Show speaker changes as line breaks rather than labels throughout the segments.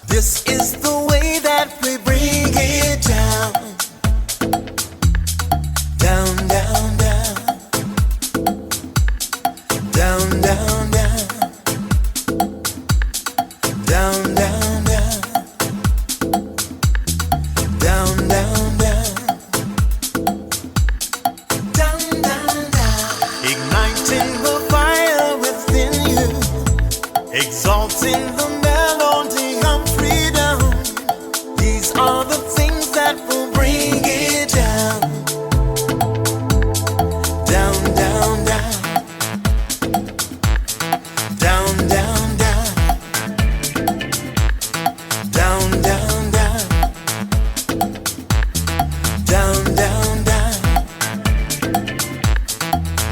This is the way that we bring it down. Down, down, down. Down, down, down. Down, down, down. Down, down, down. Down, down, down. Igniting the fire within you. Exalting the melody of freedom. These are the things that will bring it down. Down, down, down. Down, down, down. Down, down, down. Down, down, down.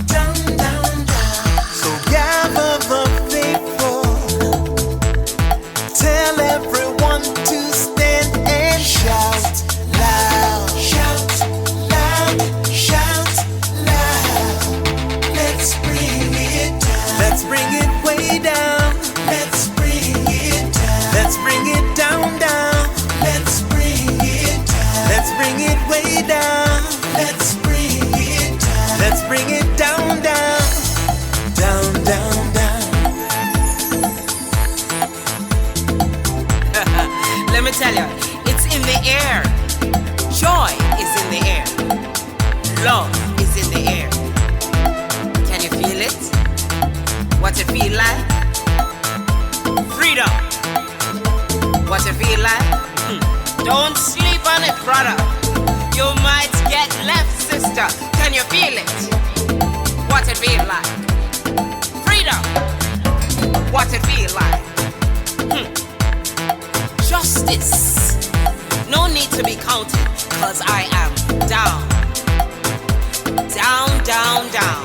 Down, down, down. So gather the faithful. Tell everyone to stand and shout loud. Shout loud. Shout loud. Let's bring it down. Let's bring it way down. Let's bring it down. Let's bring it down, down. Let's bring it down. Let's bring it way down. Let's bring it down. Let's bring it down, down. Down, down, down.
Let me tell you, it's in the air. Joy is in the air. Love is in the air. Can you feel it? What it feel like? Freedom. What it feel like? Don't sleep on it, brother. You might get left, sister. Can you feel it? What it feel like? Freedom. What it feel like? Justice. No need to be counted, cause I am down. Down, down, down.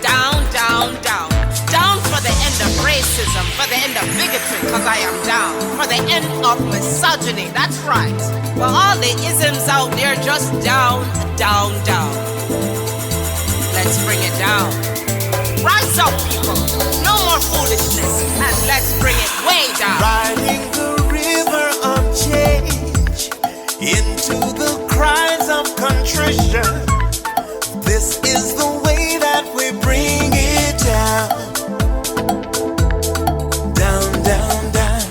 Down, down, down. Down for the end of racism, for the end of bigotry, cause I am down. For the end of misogyny, that's right. For all the isms out there, just down, down, down. Let's bring it down. Rise up, people. No more foolishness, and let's bring it way down.
Riding the river of change into the cries of contrition. This is the way that we bring it down. Down, down, down.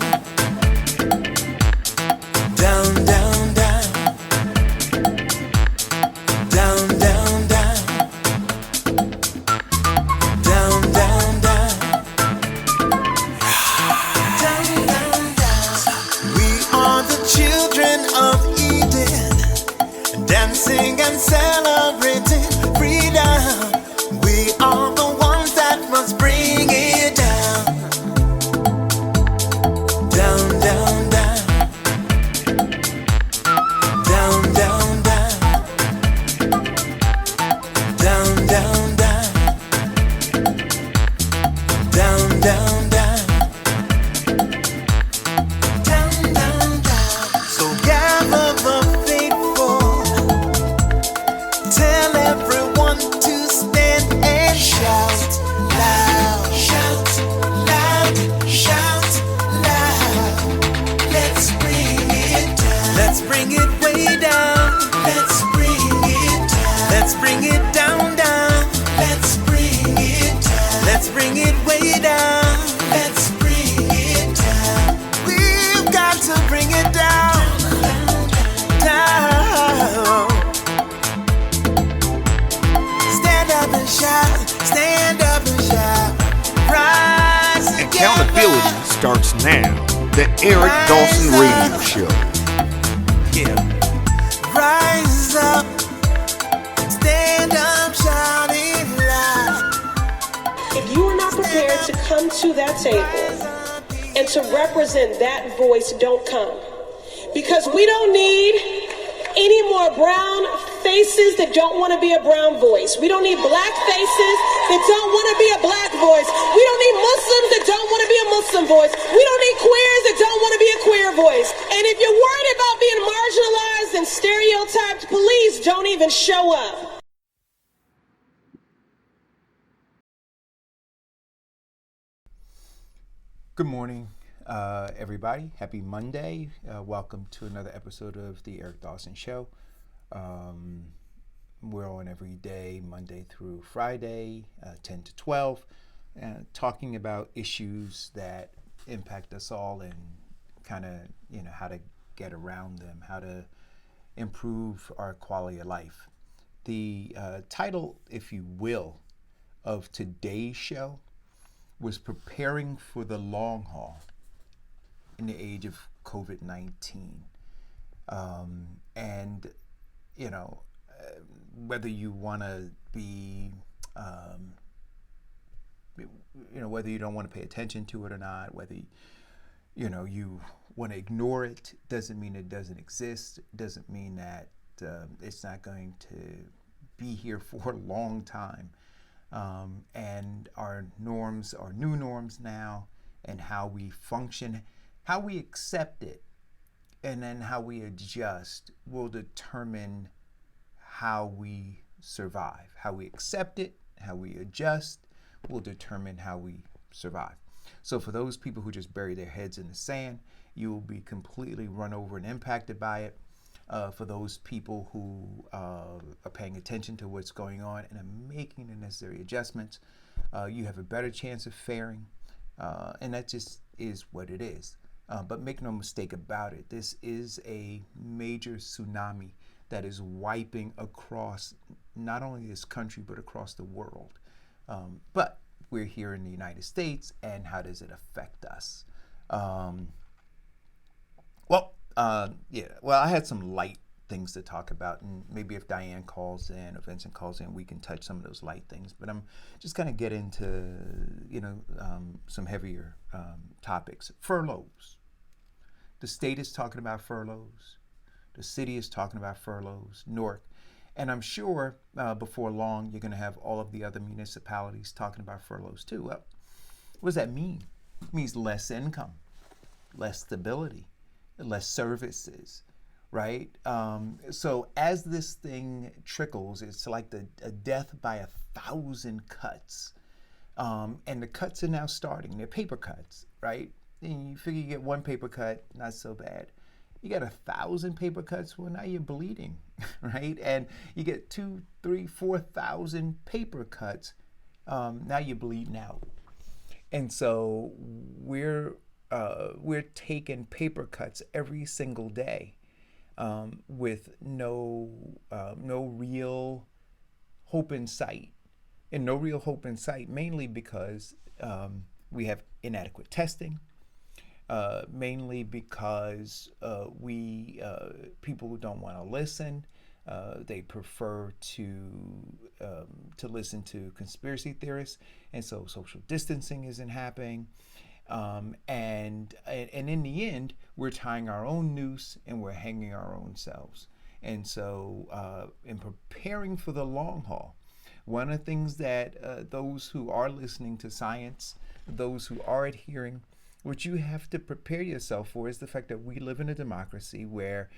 Down, down, down. Down, down, down. Down, down, down. Down, down, down. We are the children of Eden, dancing and celebrating freedom. We are the ones that must bring it down. Down, down, down. Down, down, down. Down, down, down. Down, down, down. Down, down, down. So gather the faithful. Tell everyone to stand and shout loud. Shout loud. Shout loud. Let's bring it down. Let's bring it way down. Let's bring it down. Let's bring it down, down. Let's bring it down. Let's bring it way down. Let's bring it down. We've got to bring it down. Down. Stand up and shout. Stand up and shout. Rise together.
Accountability starts now. The Eric Dawson Radio Show.
Yeah. Rise up. Stand up, shouting loud.
If you are not prepared to come to that table and to represent that voice, don't come. Because we don't need any more brown faces that don't want to be a brown voice. We don't need black faces that don't want to be a black voice. We don't need Muslims that don't want to be a Muslim voice. We don't need queers that don't want to be a queer voice. And if you're worried about being marginalized and stereotyped, please don't even show up.
Good morning. Everybody, happy Monday. Welcome to another episode of The Eric Dawson Show. We're on every day, Monday through Friday, 10 to 12, talking about issues that impact us all and kind of, how to get around them, how to improve our quality of life. The title, if you will, of today's show was Preparing for the Long Haul in the age of COVID-19. Whether you want to be, whether you don't want to pay attention to it or not, whether, you want to ignore it, doesn't mean it doesn't exist, doesn't mean that it's not going to be here for a long time. And our norms are new norms now, and how we function, how we accept it, and then how we adjust will determine how we survive. How we accept it, how we adjust will determine how we survive. So for those people who just bury their heads in the sand, you will be completely run over and impacted by it. For those people who are paying attention to what's going on and are making the necessary adjustments, you have a better chance of faring. And that just is what it is. But make no mistake about it, this is a major tsunami that is wiping across not only this country, but across the world. But we're here in the United States, and how does it affect us? I had some light things to talk about, and maybe if Diane calls in or Vincent calls in, we can touch some of those light things. But I'm just going to get into, some heavier topics. Furloughs. The state is talking about furloughs. The city is talking about furloughs, Newark. And I'm sure before long, you're going to have all of the other municipalities talking about furloughs too. Well, what does that mean? It means less income, less stability, less services, right? So as this thing trickles, it's like a death by 1,000 cuts. And the cuts are now starting. They're paper cuts, right? And you figure you get one paper cut, not so bad. You got 1,000 paper cuts, well, now you're bleeding, right? And you get 2,000, 3,000, 4,000 paper cuts, now you're bleeding out. And so we're taking paper cuts every single day with no real hope in sight. And no real hope in sight, mainly because we have inadequate testing. Mainly because people don't want to listen. They prefer to listen to conspiracy theorists, and so social distancing isn't happening. And in the end, we're tying our own noose and we're hanging our own selves. And so, in preparing for the long haul, one of the things that those who are listening to science, those who are adhering, what you have to prepare yourself for is the fact that we live in a democracy where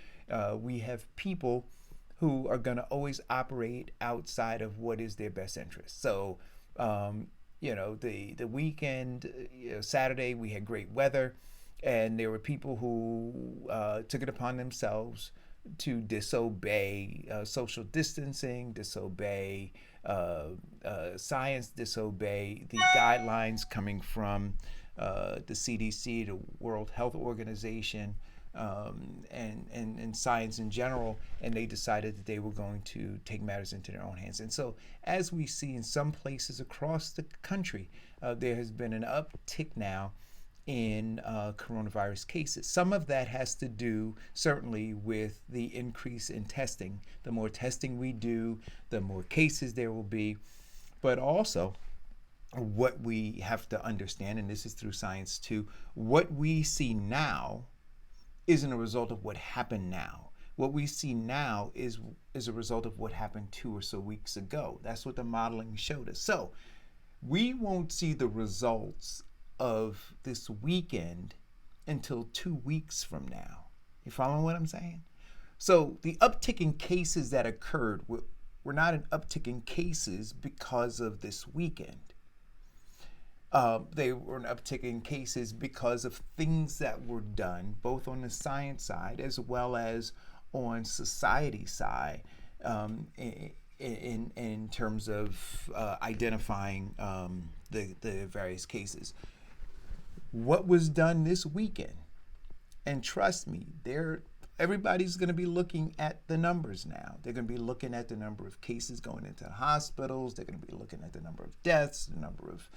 we have people who are going to always operate outside of what is their best interest. So, the weekend, Saturday, we had great weather, and there were people who took it upon themselves to disobey social distancing, disobey science, disobey the guidelines coming from the CDC, the World Health Organization, and science in general, and they decided that they were going to take matters into their own hands. And so, as we see in some places across the country, there has been an uptick now in coronavirus cases. Some of that has to do certainly with the increase in testing. The more testing we do, the more cases there will be, but also what we have to understand, and this is through science too, what we see now isn't a result of what happened now. What we see now is a result of what happened 2 or so weeks ago. That's what the modeling showed us. So we won't see the results of this weekend until 2 weeks from now. You following what I'm saying? So the uptick in cases that occurred were not an uptick in cases because of this weekend. They were an uptick in cases because of things that were done, both on the science side as well as on society side, in terms of identifying the various cases. What was done this weekend? And trust me, everybody's going to be looking at the numbers now. They're going to be looking at the number of cases going into hospitals. They're going to be looking at the number of deaths, the number of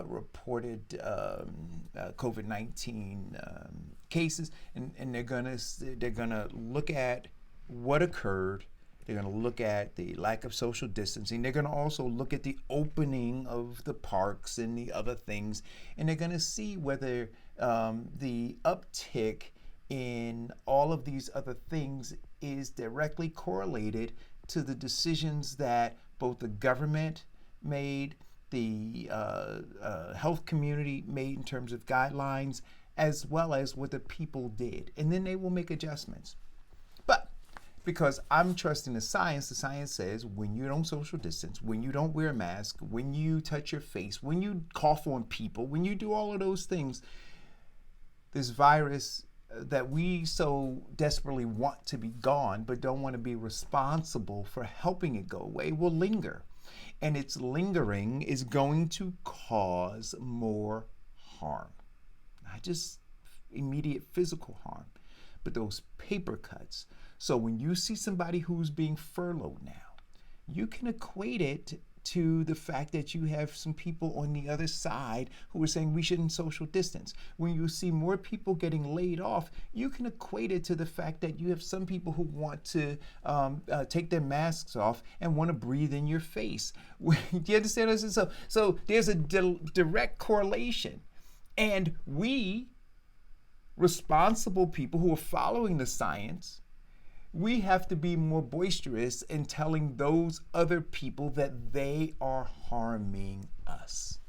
reported COVID-19 cases, and they're gonna look at what occurred. They're gonna look at the lack of social distancing. They're gonna also look at the opening of the parks and the other things, and they're gonna see whether the uptick in all of these other things is directly correlated to the decisions that both the government made, the health community made in terms of guidelines, as well as what the people did. And then they will make adjustments. But because I'm trusting the science says when you don't social distance, when you don't wear a mask, when you touch your face, when you cough on people, when you do all of those things, this virus that we so desperately want to be gone but don't want to be responsible for helping it go away will linger. And its lingering is going to cause more harm. Not just immediate physical harm, but those paper cuts. So when you see somebody who's being furloughed now, you can equate it to the fact that you have some people on the other side who are saying we shouldn't social distance. When you see more people getting laid off, you can equate it to the fact that you have some people who want to take their masks off and want to breathe in your face. Do you understand what I'm saying? So there's a direct correlation. And we, responsible people who are following the science, we have to be more boisterous in telling those other people that they are harming us.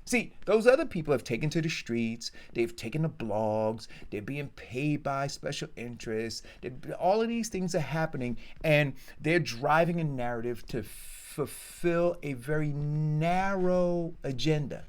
See, those other people have taken to the streets, they've taken to blogs, they're being paid by special interests, all of these things are happening, and they're driving a narrative to fulfill a very narrow agenda.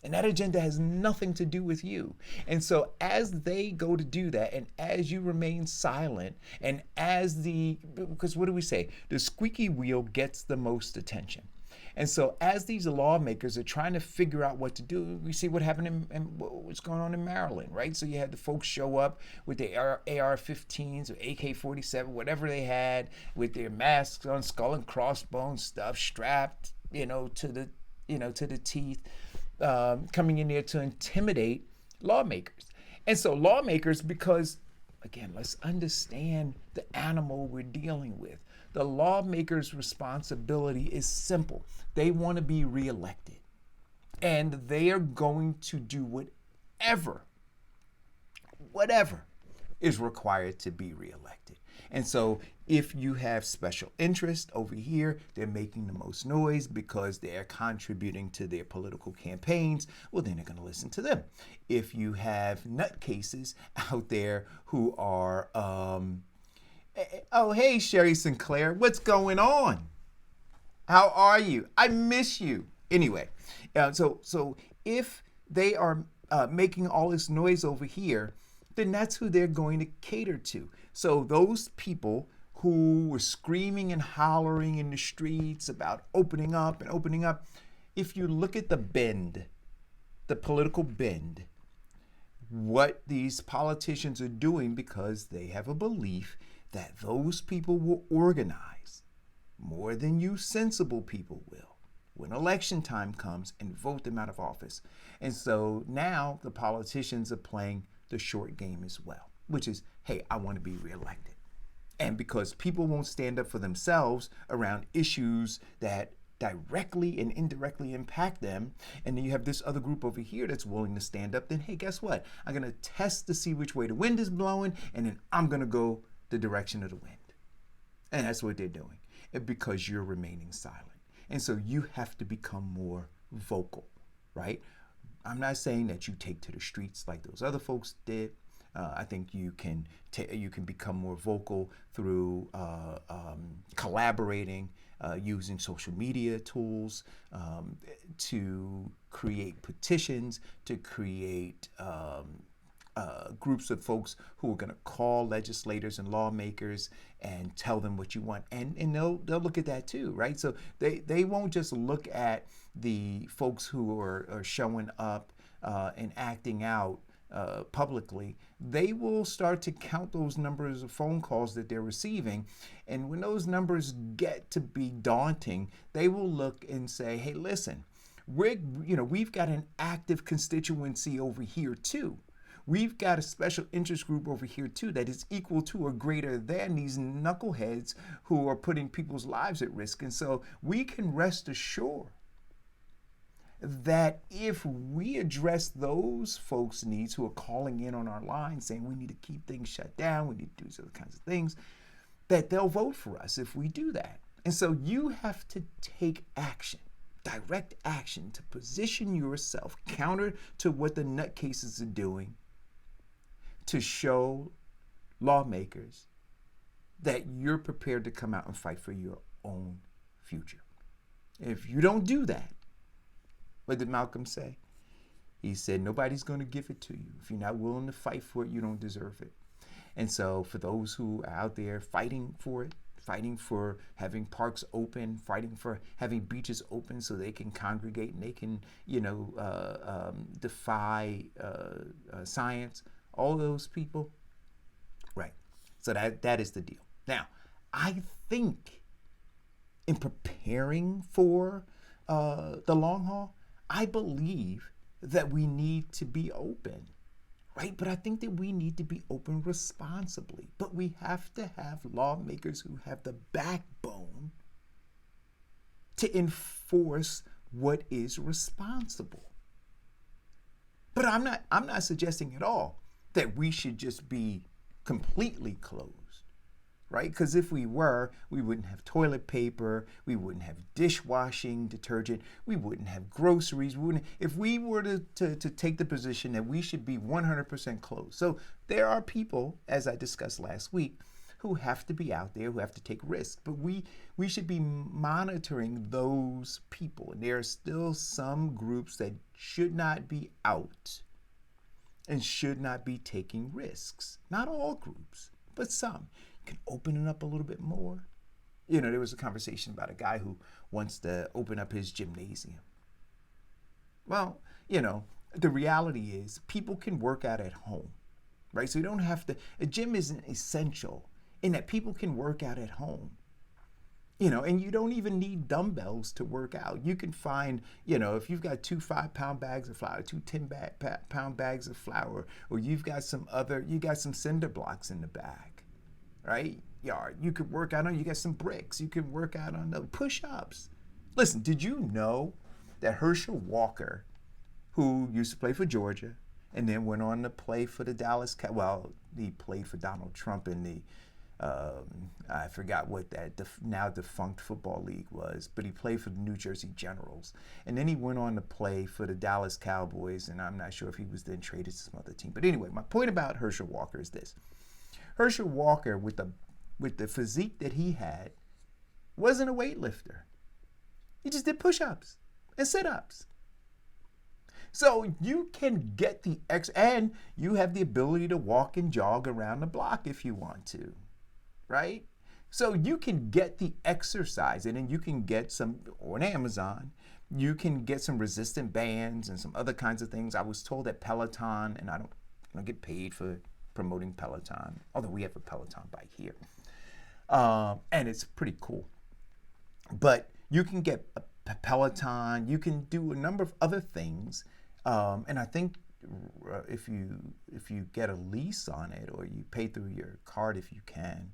And that agenda has nothing to do with you. And so as they go to do that, and as you remain silent, and because what do we say? The squeaky wheel gets the most attention. And so as these lawmakers are trying to figure out what to do, we see what happened and what's going on in Maryland, right? So you had the folks show up with their AR-15s or AK-47, whatever they had, with their masks on, skull and crossbones stuff strapped, to the teeth. Coming in there to intimidate lawmakers. And so lawmakers, because, again, let's understand the animal we're dealing with. The lawmakers' responsibility is simple. They want to be reelected. And they are going to do whatever is required to be reelected. And so if you have special interest over here, they're making the most noise because they're contributing to their political campaigns, well, then they're going to listen to them. If you have nutcases out there who are, oh, hey, Sherry Sinclair, what's going on? How are you? I miss you. Anyway, so if they are making all this noise over here, then that's who they're going to cater to. So those people who were screaming and hollering in the streets about opening up, if you look at the political bend, what these politicians are doing, because they have a belief that those people will organize more than you sensible people will when election time comes and vote them out of office. And so now the politicians are playing the short game as well, which is, hey, I want to be reelected. And because people won't stand up for themselves around issues that directly and indirectly impact them, and then you have this other group over here that's willing to stand up, then hey, guess what? I'm going to test to see which way the wind is blowing, and then I'm going to go the direction of the wind. And that's what they're doing, because you're remaining silent. And so you have to become more vocal, right? I'm not saying that you take to the streets like those other folks did. I think you can become more vocal through collaborating, using social media tools, to create petitions, to create groups of folks who are going to call legislators and lawmakers and tell them what you want, and they'll look at that too, right? So they won't just look at the folks who are showing up and acting out publicly. They will start to count those numbers of phone calls that they're receiving, and when those numbers get to be daunting, they will look and say, hey, listen, we've got an active constituency over here too. We've got a special interest group over here too that is equal to or greater than these knuckleheads who are putting people's lives at risk. And so we can rest assured that if we address those folks' needs who are calling in on our line saying we need to keep things shut down, we need to do these other kinds of things, that they'll vote for us if we do that. And so you have to take action, direct action, to position yourself counter to what the nutcases are doing, to show lawmakers that you're prepared to come out and fight for your own future. If you don't do that, what did Malcolm say? He said, nobody's going to give it to you. If you're not willing to fight for it, you don't deserve it. And so for those who are out there fighting for it, fighting for having parks open, fighting for having beaches open so they can congregate and they can, defy science, all those people, right? So that is the deal. Now, I think in preparing for the long haul, I believe that we need to be open, right? But I think that we need to be open responsibly. But we have to have lawmakers who have the backbone to enforce what is responsible. But I'm not suggesting at all that we should just be completely closed, right? Because if we were, we wouldn't have toilet paper, we wouldn't have dishwashing detergent, we wouldn't have groceries. If we were to take the position that we should be 100% closed. So there are people, as I discussed last week, who have to be out there, who have to take risks. But we should be monitoring those people. And there are still some groups that should not be out and should not be taking risks. Not all groups, but some. You can open it up a little bit more. There was a conversation about a guy who wants to open up his gymnasium. Well, the reality is people can work out at home, right? So you don't have to, a gym isn't essential in that people can work out at home. And you don't even need dumbbells to work out. You can find, if you've got 2 5-pound bags of flour, 2 10-pound bags of flour, or you got some cinder blocks in the bag, right? You could work out on, you got some bricks. You can work out on the push-ups. Listen, did you know that Herschel Walker, who used to play for Georgia and then went on to play for the Dallas Cowboys, well, he played for Donald Trump in the I forgot what that now defunct football league was, but he played for the New Jersey Generals. And then he went on to play for the Dallas Cowboys, and I'm not sure if he was then traded to some other team. But anyway, my point about Herschel Walker is this. Herschel Walker, with the physique that he had, wasn't a weightlifter. He just did push-ups and sit-ups. So you can get the and you have the ability to walk and jog around the block if you want to. Right? So you can get the exercise in, and you can get some, on Amazon, you can get some resistant bands and some other kinds of things. I was told that Peloton, and I don't get paid for promoting Peloton, although we have a Peloton bike here. And it's pretty cool. But you can get a Peloton, you can do a number of other things. And I think if you get a lease on it, or you pay through your card if you can,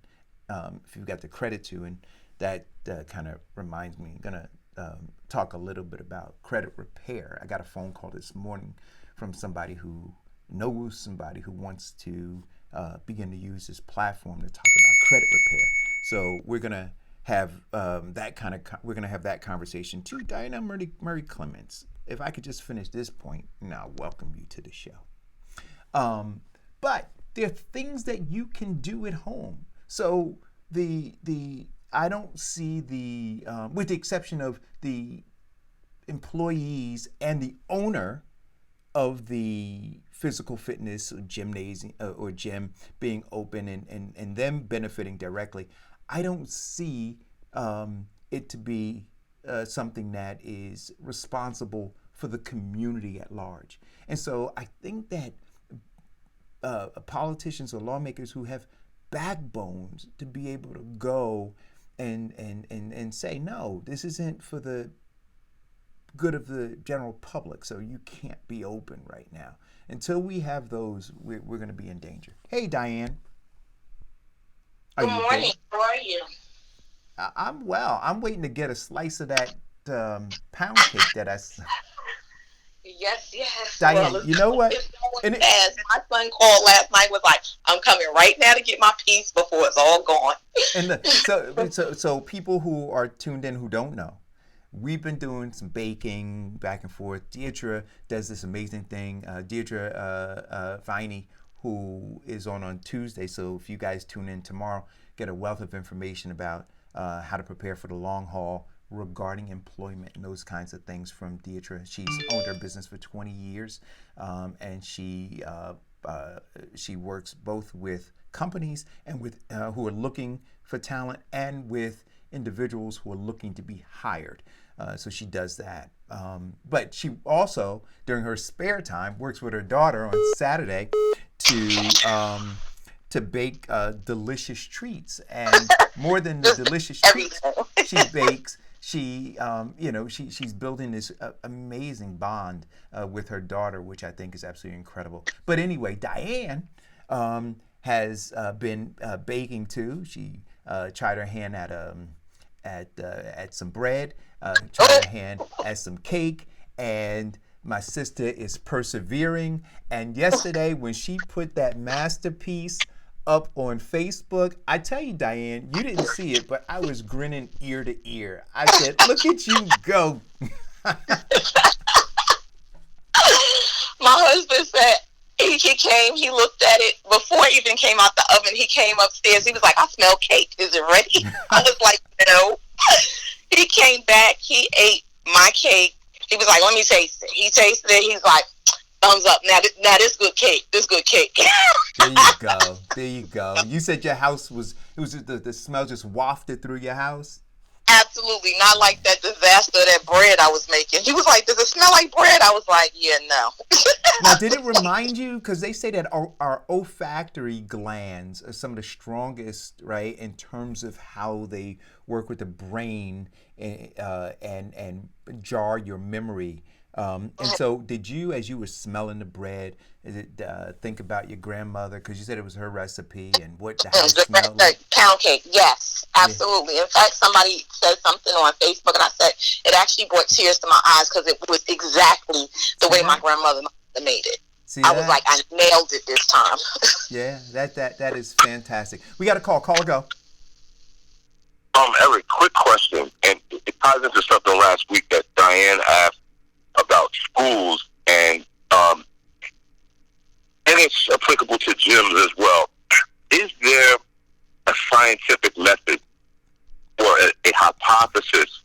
if you've got the credit to, and that kind of reminds me, I'm going to talk a little bit about credit repair. I got a phone call this morning from somebody who knows somebody who wants to begin to use this platform to talk about credit repair. So we're going to have that conversation too. Diana Murray Clements. If I could just finish this point, and I'll welcome you to the show. But there are things that you can do at home. So the I don't see the, with the exception of the employees and the owner of the physical fitness or gymnasium or gym being open and them benefiting directly, I don't see it to be something that is responsible for the community at large. And so I think that politicians or lawmakers who have backbones to be able to go and say, no, this isn't for the good of the general public, so you can't be open right now. Until we have those, we're going to be in danger. Hey, Diane.
Good morning. How are you?
I'm well. I'm waiting to get a slice of that pound cake that I.
Yes, yes.
Diane,
well,
you know what?
As my son called last night, was like, "I'm coming right now to get my piece before it's all gone."
And so people who are tuned in who don't know, we've been doing some baking back and forth. Deidre does this amazing thing. Deidre Viney, who is on Tuesday. So if you guys tune in tomorrow, get a wealth of information about how to prepare for the long haul regarding employment and those kinds of things from Deidre. She's owned her business for 20 years, and she works both with companies and with who are looking for talent and with individuals who are looking to be hired. So she does that. But she also, during her spare time, works with her daughter on Saturday to bake delicious treats. And more than the delicious treats she bakes, she's building this amazing bond with her daughter, which I think is absolutely incredible. But anyway, Diane has been baking too. She tried her hand at some bread, tried her hand at some cake, and my sister is persevering. And yesterday, when she put that masterpiece up on Facebook, I tell you, Diane, you didn't see it, but I was grinning ear to ear. I said, "Look at you go!"
My husband said he came, he looked at it before it even came out the oven. He came upstairs. He was like, "I smell cake. Is it ready?" I was like, "No." He came back. He ate my cake. He was like, "Let me taste it." He tasted it. He's like, "Thumbs up. Now this good cake. This good cake."
There you go. There you go. You said your house the smell just wafted through your house?
Absolutely. Not like that disaster, that bread I was making. He was like, "Does it smell like bread?" I was like, "Yeah, no."
Now, did it remind you, because they say that our olfactory glands are some of the strongest, right, in terms of how they work with the brain and jar your memory. And so did you, as you were smelling the bread, think about your grandmother? Because you said it was her recipe and what the house smelled like.
Pound cake, yes, absolutely. Yeah. In fact, somebody said something on Facebook, and I said it actually brought tears to my eyes because it was exactly the way my grandmother made it. I was like, I nailed it this time.
Yeah, that is fantastic. We got a call. Call or go.
Eric, quick question, and it ties into something last week that Diane asked about schools, and it's applicable to gyms as well. Is there a scientific method or a hypothesis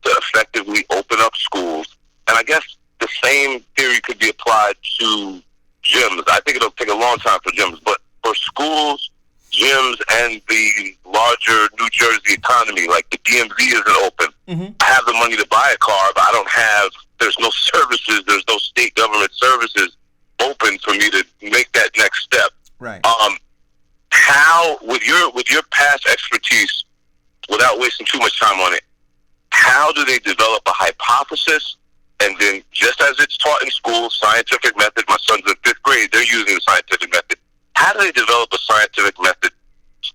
to effectively open up schools? And I guess the same theory could be applied to gyms. I think it'll take a long time for gyms, but for schools, gyms, and the larger New Jersey economy, like the DMV isn't open. Mm-hmm. I have the money to buy a car, but there's no services, there's no state government services open for me to make that next step.
Right.
How, with your past expertise, without wasting too much time on it, how do they develop a hypothesis? And then, just as it's taught in school, scientific method, my son's in 5th grade, they're using the scientific method. How do they develop a scientific method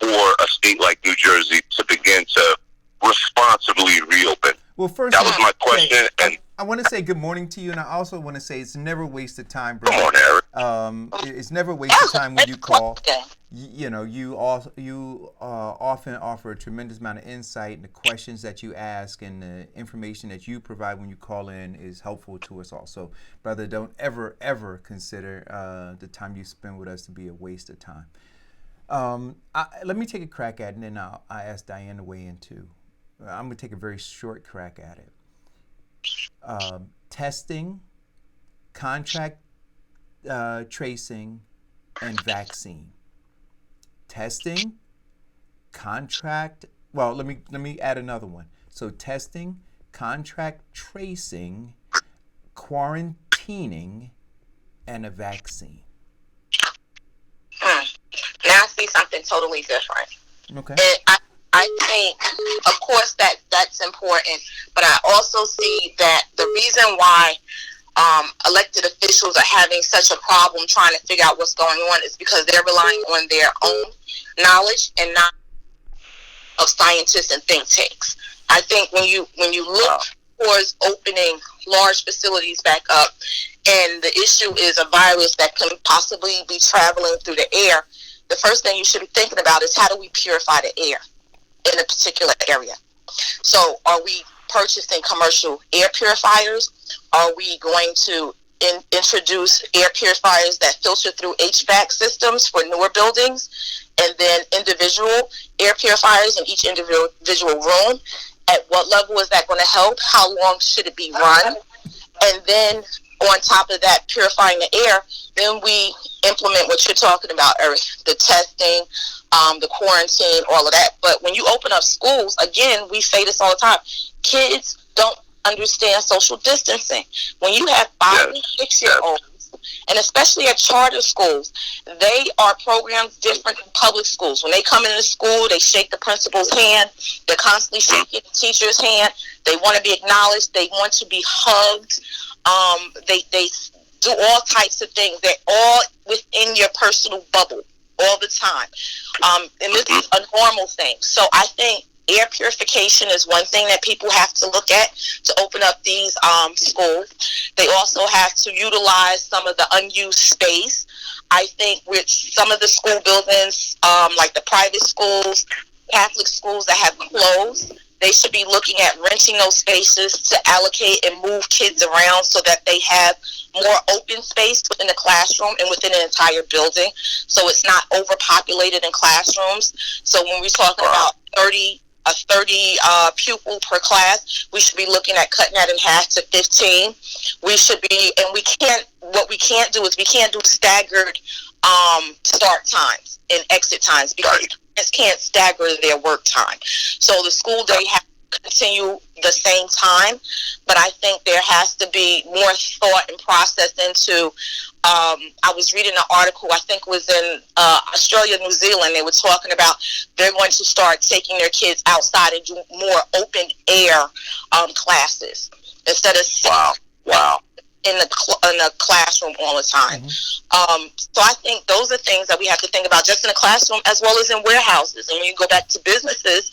for a state like New Jersey to begin to responsibly reopen?
Well, first,
that was my question. And
I want to say good morning to you, and I also want to say it's never wasted time, brother.
Good morning, Eric.
It's never wasted time when you call. You often offer a tremendous amount of insight, and the questions that you ask and the information that you provide when you call in is helpful to us all. So, brother, don't ever consider the time you spend with us to be a waste of time. Let me take a crack at it, and then I ask Diane to weigh in too. I'm going to take a very short crack at it. Testing, contract tracing, and vaccine. Testing, contract. Well, let me add another one. So testing, contract tracing, quarantining, and a vaccine.
Now I see something totally different.
Okay.
And I think, of course, that's important, but I also see that the reason why elected officials are having such a problem trying to figure out what's going on is because they're relying on their own knowledge and not of scientists and think tanks. I think when you look towards opening large facilities back up, and the issue is a virus that can possibly be traveling through the air, the first thing you should be thinking about is how do we purify the air in a particular area. So are we purchasing commercial air purifiers? Are we going to introduce air purifiers that filter through HVAC systems for newer buildings, and then individual air purifiers in each individual room? At what level is that going to help? How long should it be run? And then on top of that, purifying the air, then we implement what you're talking about, Eric, the testing, the quarantine, all of that. But when you open up schools, again, we say this all the time, kids don't understand social distancing. When you have 5 and 6-year-olds, and especially at charter schools, they are programmed different than public schools. When they come into school, they shake the principal's hand. They're constantly shaking the teacher's hand. They want to be acknowledged. They want to be hugged. They do all types of things. They're all within your personal bubble all the time. And this is a normal thing. So I think air purification is one thing that people have to look at to open up these schools. They also have to utilize some of the unused space. I think with some of the school buildings, like the private schools, Catholic schools that have closed, they should be looking at renting those spaces to allocate and move kids around so that they have more open space within the classroom and within an entire building, so it's not overpopulated in classrooms. So when we're talking about 30 pupil per class, we should be looking at cutting that in half to 15. We should be, and what we can't do is we can't do staggered start times and exit times, because parents can't stagger their work time. So the school day has to continue the same time, but I think there has to be more thought and process into, I was reading an article, I think it was in Australia, New Zealand. They were talking about they're going to start taking their kids outside and do more open air classes instead of sitting in the classroom all the time. So I think those are things that we have to think about just in the classroom as well as in warehouses. And when you go back to businesses,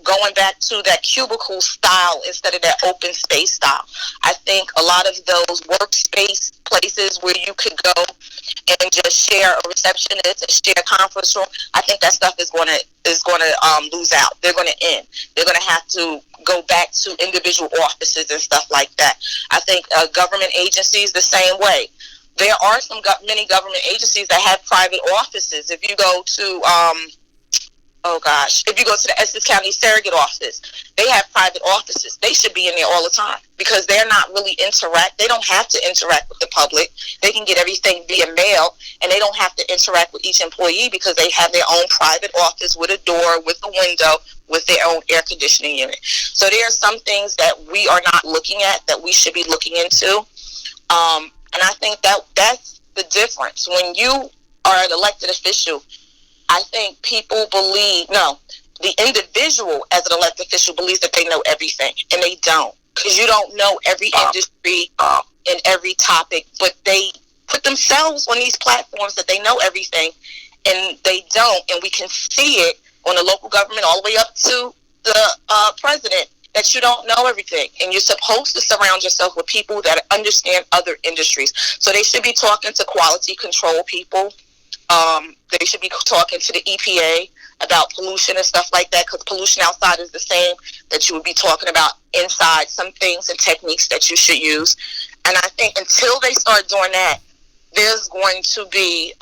going back to that cubicle style instead of that open space style. I think a lot of those workspace places where you could go and just share a receptionist and share a conference room, I think that stuff is going to lose out. They're going to end. They're going to have to go back to individual offices and stuff like that. I think government agencies the same way. There are many government agencies that have private offices. If you go to if you go to the Essex County Surrogate office, they have private offices. They should be in there all the time because they're not really they don't have to interact with the public. They can get everything via mail, and they don't have to interact with each employee because they have their own private office with a door, with a window, with their own air conditioning unit. So there are some things that we are not looking at that we should be looking into. And I think that's the difference. When you are an elected official, I think people the individual as an elected official believes that they know everything, and they don't, because you don't know every industry and every topic, but they put themselves on these platforms that they know everything, and they don't, and we can see it on the local government all the way up to the president, that you don't know everything, and you're supposed to surround yourself with people that understand other industries. So they should be talking to quality control people. They should be talking to the EPA about pollution and stuff like that, because pollution outside is the same that you would be talking about inside, some things and techniques that you should use. And I think until they start doing that, there's going to be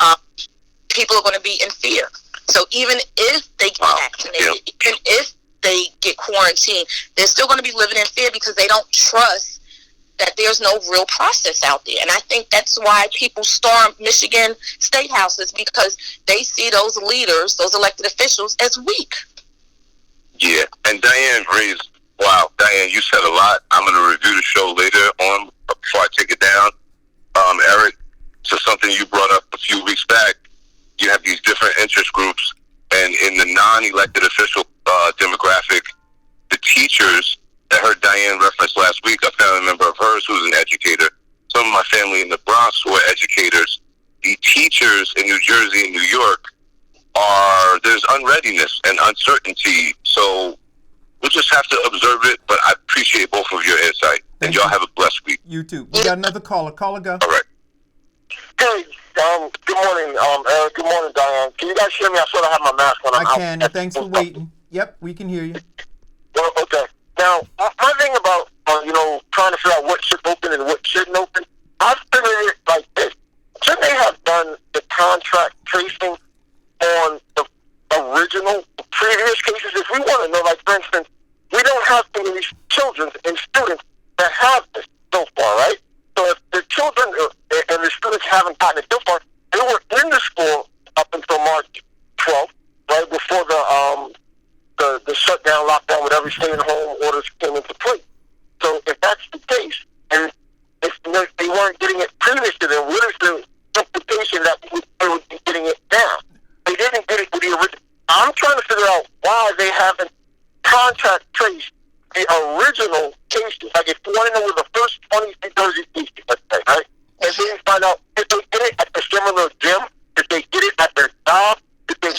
people are going to be in fear. So even if they get vaccinated, even if they get quarantined, they're still going to be living in fear because they don't trust that there's no real process out there. And I think that's why people storm Michigan state houses, because they see those leaders, those elected officials, as weak.
Yeah, and Diane, you said a lot. I'm going to review the show later on before I take it down. Eric, to something you brought up a few weeks back, you have these different interest groups, and in the non-elected official demographic, the teachers, I heard Diane reference last week, a family member of hers who's an educator, some of my family in the Bronx who are educators, the teachers in New Jersey and New York, there's unreadiness and uncertainty. So we'll just have to observe it, but I appreciate both of your insight. And y'all have a blessed week.
You too. We got another caller. Caller, go.
All right.
Hey, good morning, Eric. Good morning, Diane. Can you guys hear me? I sort of have my mask on.
I can. Thanks for waiting. Yep, we can hear you.
Well, okay. Now, my thing about, trying to figure out what should open and what shouldn't open, I figured it like this. Shouldn't they have done the contract tracing on the original, previous cases? If we want to know, like, for instance, we don't have too many children and students that have this so far, right? So if the children and the students haven't gotten it so far, they were in the school up until March 12th, right, before the shutdown, lockdown, whatever, stay-at-home orders came into play. So if that's the case, and if they weren't getting it previously, then what is the implication that they would be getting it now? They didn't get it with the original. I'm trying to figure out why they haven't contact traced the original cases. Like, if you want to know where the first 20 New Jersey cases, let's say, right? And then find out if they get it at the similar gym, if they get it at their job, if they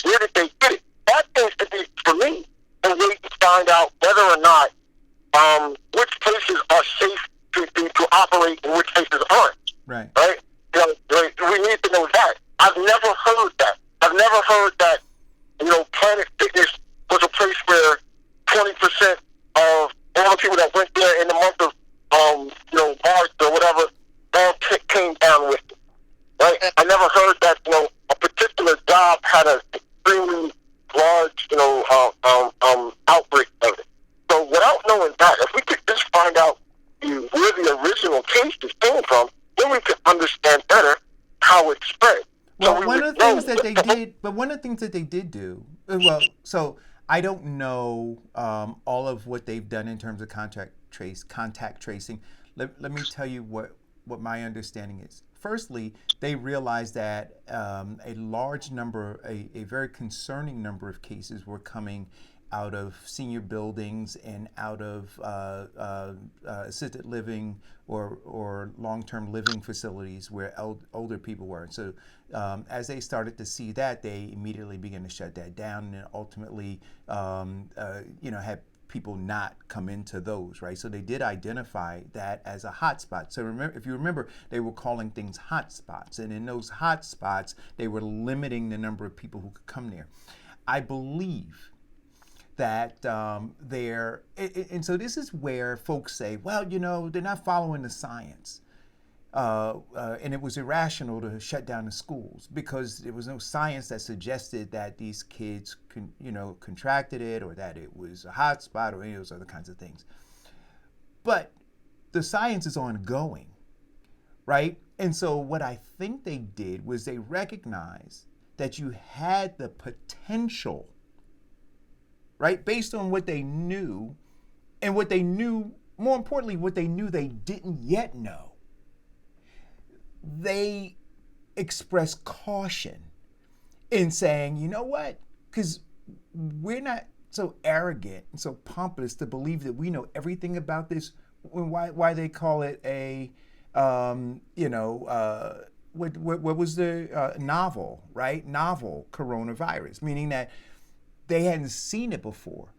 get it. That seems to be, for me, a way to find out whether or not which places are safe to operate and which places aren't.
Right.
Right? We need to know that. I've never heard that. I've never heard that, Planet Fitness was a place where 20% of all the people that went there in the month of, March or whatever, all came down with it. Right? I never heard that, a particular job had an extremely large, outbreak of it. So without knowing that, if we could just find out where the original cases came from, then we could understand better how it spread.
Well, one of the things that they did do, so I don't know all of what they've done in terms of contact tracing. Let me tell you what my understanding is. Firstly, they realized that a large number, a very concerning number of cases were coming out of senior buildings and out of assisted living or long-term living facilities where older people were. So as they started to see that, they immediately began to shut that down and ultimately, had people not come into those, right? So they did identify that as a hot spot. So if you remember, they were calling things hot spots. And in those hot spots, they were limiting the number of people who could come there. I believe that and so this is where folks say, well, they're not following the science. And it was irrational to shut down the schools because there was no science that suggested that these kids contracted it or that it was a hot spot or any of those other kinds of things. But the science is ongoing, right? And so what I think they did was they recognized that you had the potential, right, based on what they knew and what they knew, more importantly, what they knew they didn't yet know. They expressed caution in saying, you know what, because we're not so arrogant and so pompous to believe that we know everything about this. Why they call it a, what was the novel, right? Novel coronavirus, meaning that they hadn't seen it before.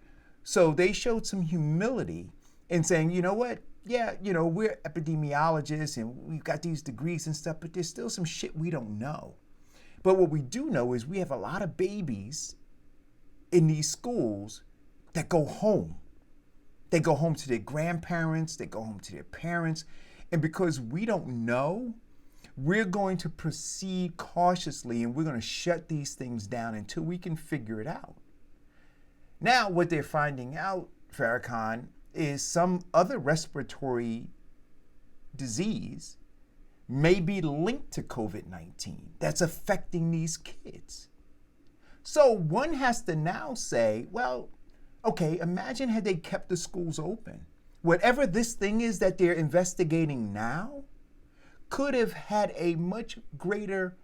So they showed some humility in saying, you know what? Yeah, we're epidemiologists and we've got these degrees and stuff, but there's still some shit we don't know. But what we do know is we have a lot of babies in these schools that go home. They go home to their grandparents, they go home to their parents. And because we don't know, we're going to proceed cautiously and we're going to shut these things down until we can figure it out. Now, what they're finding out, Farrakhan, is some other respiratory disease may be linked to COVID-19 that's affecting these kids. So one has to now say, well, okay, imagine had they kept the schools open. Whatever this thing is that they're investigating now could have had a much greater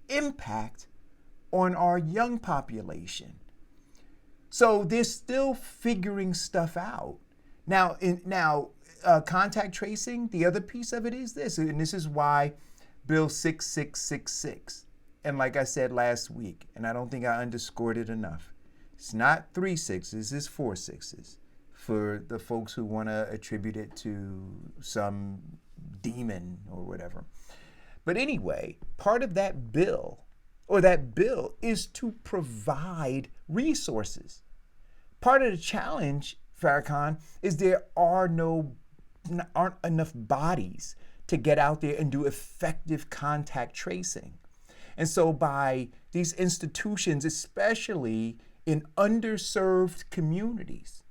impact on our young population. So they're still figuring stuff out. Now, contact tracing, the other piece of it is this, and this is why Bill 6666, and like I said last week, and I don't think I underscored it enough, it's not 3 6s, it's 4 6s for the folks who want to attribute it to some demon or whatever. But anyway, part of that bill, is to provide resources. Part of the challenge, Farrakhan, is there aren't enough bodies to get out there and do effective contact tracing. And so by these institutions, especially in underserved communities.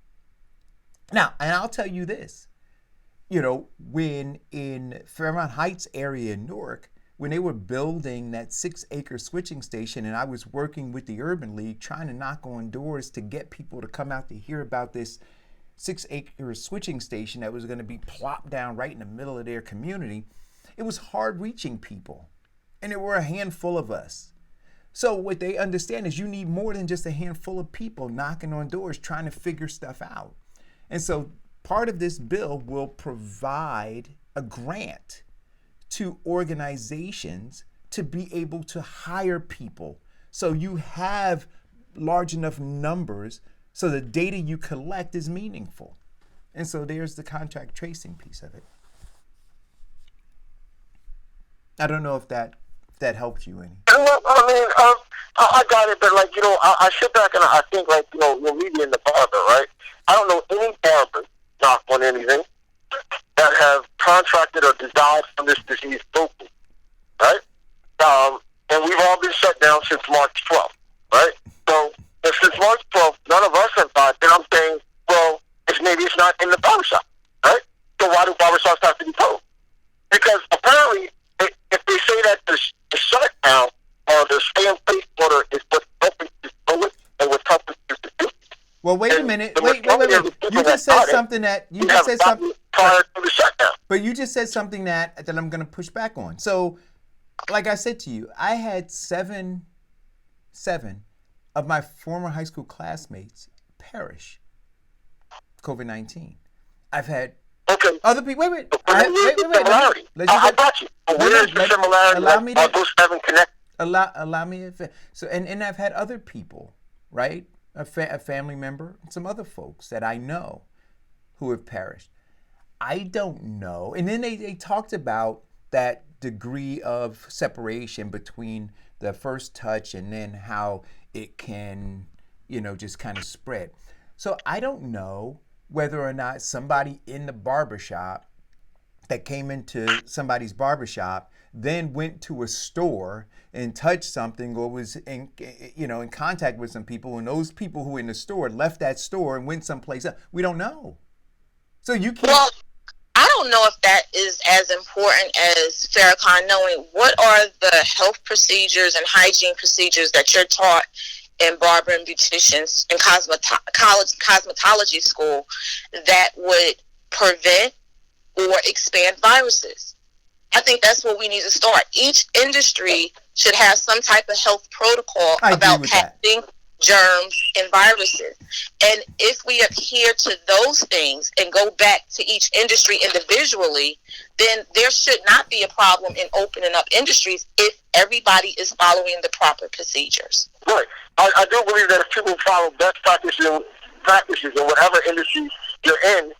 Now, and I'll tell you this, when in Fairmount Heights area in Newark, when they were building that 6-acre switching station, and I was working with the Urban League trying to knock on doors to get people to come out to hear about this 6-acre switching station that was going to be plopped down right in the middle of their community, it was hard reaching people. And there were a handful of us. So what they understand is you need more than just a handful of people knocking on doors trying to figure stuff out. And so part of this bill will provide a grant to organizations to be able to hire people. So you have large enough numbers so the data you collect is meaningful. And so there's the contact tracing piece of it. I don't know if that helped you any.
Well, I got it, but I sit back and I think you're me being the barber, right? I don't know any barber, not on anything, that have contracted or died from this disease locally, right? And we've all been shut down since March 12th, right? So if since March 12th none of us have died, then I'm saying, well, maybe it's not in the barbershop, right? So why do barbershops have to be closed? Because apparently, if they say that the shutdown or the stay-in-place order is what's open to do it and what's helping to do it.
Well, wait a minute. Wait. You just said something
prior to the shutdown.
But you just said something that I'm going to push back on. So, like I said to you, I had seven of my former high school classmates perish. COVID-19. I've had other people. Wait.
I got you. Where's the similarity?
Allow me to.
Those haven't connected.
Allow me to. So, and I've had other people, right? A family member, and some other folks that I know who have perished. I don't know. And then they talked about that degree of separation between the first touch and then how it can, just kind of spread. So I don't know whether or not somebody in the barbershop that came into somebody's barbershop then went to a store and touched something or was in contact with some people, and those people who were in the store left that store and went someplace else. We don't know. So you can't.
Well, I don't know if that is as important as Farrakhan knowing what are the health procedures and hygiene procedures that you're taught in barber and beauticians and cosmetology school that would prevent or expand viruses. I think that's what we need to start. Each industry should have some type of health protocol about passing germs and viruses. And if we adhere to those things and go back to each industry individually, then there should not be a problem in opening up industries if everybody is following the proper procedures.
Right. I do believe that if people follow best practices in whatever industry you're in,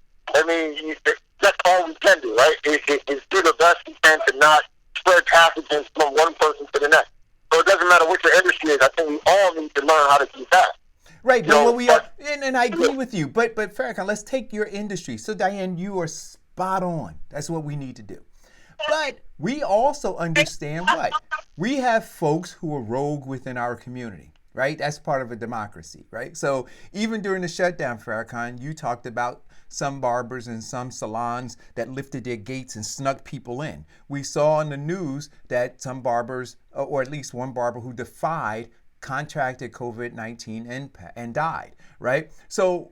that's all we can do, right? Is do the best we can to not spread pathogens from one person to the next. So it doesn't matter what your industry is. I think we all need to learn how to do that.
Right, but what we are, and I agree with you. But Farrakhan, let's take your industry. So Diane, you are spot on. That's what we need to do. But we also understand what? We have folks who are rogue within our community, right? That's part of a democracy, right? So even during the shutdown, Farrakhan, you talked about some barbers and some salons that lifted their gates and snuck people in. We saw in the news that some barbers, or at least one barber who defied, contracted COVID-19 and died, right? So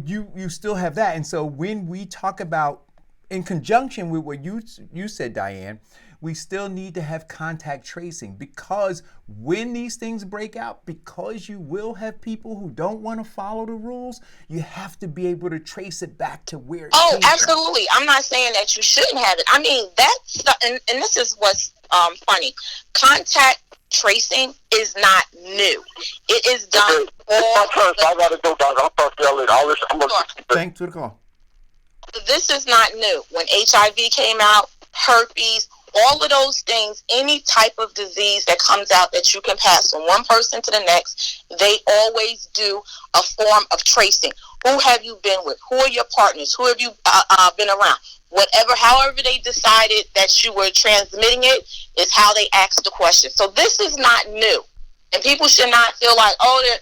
you still have that. And so when we talk about, in conjunction with what you said, Diane, we still need to have contact tracing, because when these things break out, because you will have people who don't want to follow the rules, you have to be able to trace it back to where it came from.
Absolutely. I'm not saying that you shouldn't have it. I mean, that's and this is what's funny. Contact tracing is not new. It is done.
I gotta go, dog. I'll talk to y'all later.
Thanks for the call.
This is not new. When HIV came out, herpes, all of those things, any type of disease that comes out that you can pass from one person to the next, they always do a form of tracing. Who have you been with? Who are your partners? Who have you been around? Whatever, however they decided that you were transmitting it is how they asked the question. So this is not new. And people should not feel like, oh,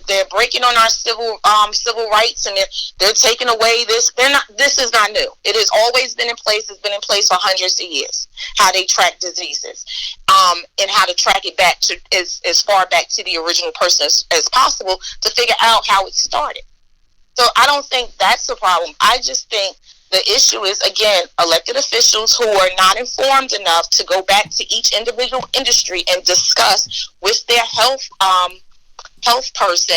they're breaking on our civil rights and they're taking away this. This is not new. It has always been in place. It's been in place for hundreds of years. How they track diseases, and how to track it back to as far back to the original person as possible to figure out how it started. So I don't think that's the problem. I just think the issue is, again, elected officials who are not informed enough to go back to each individual industry and discuss with their health person,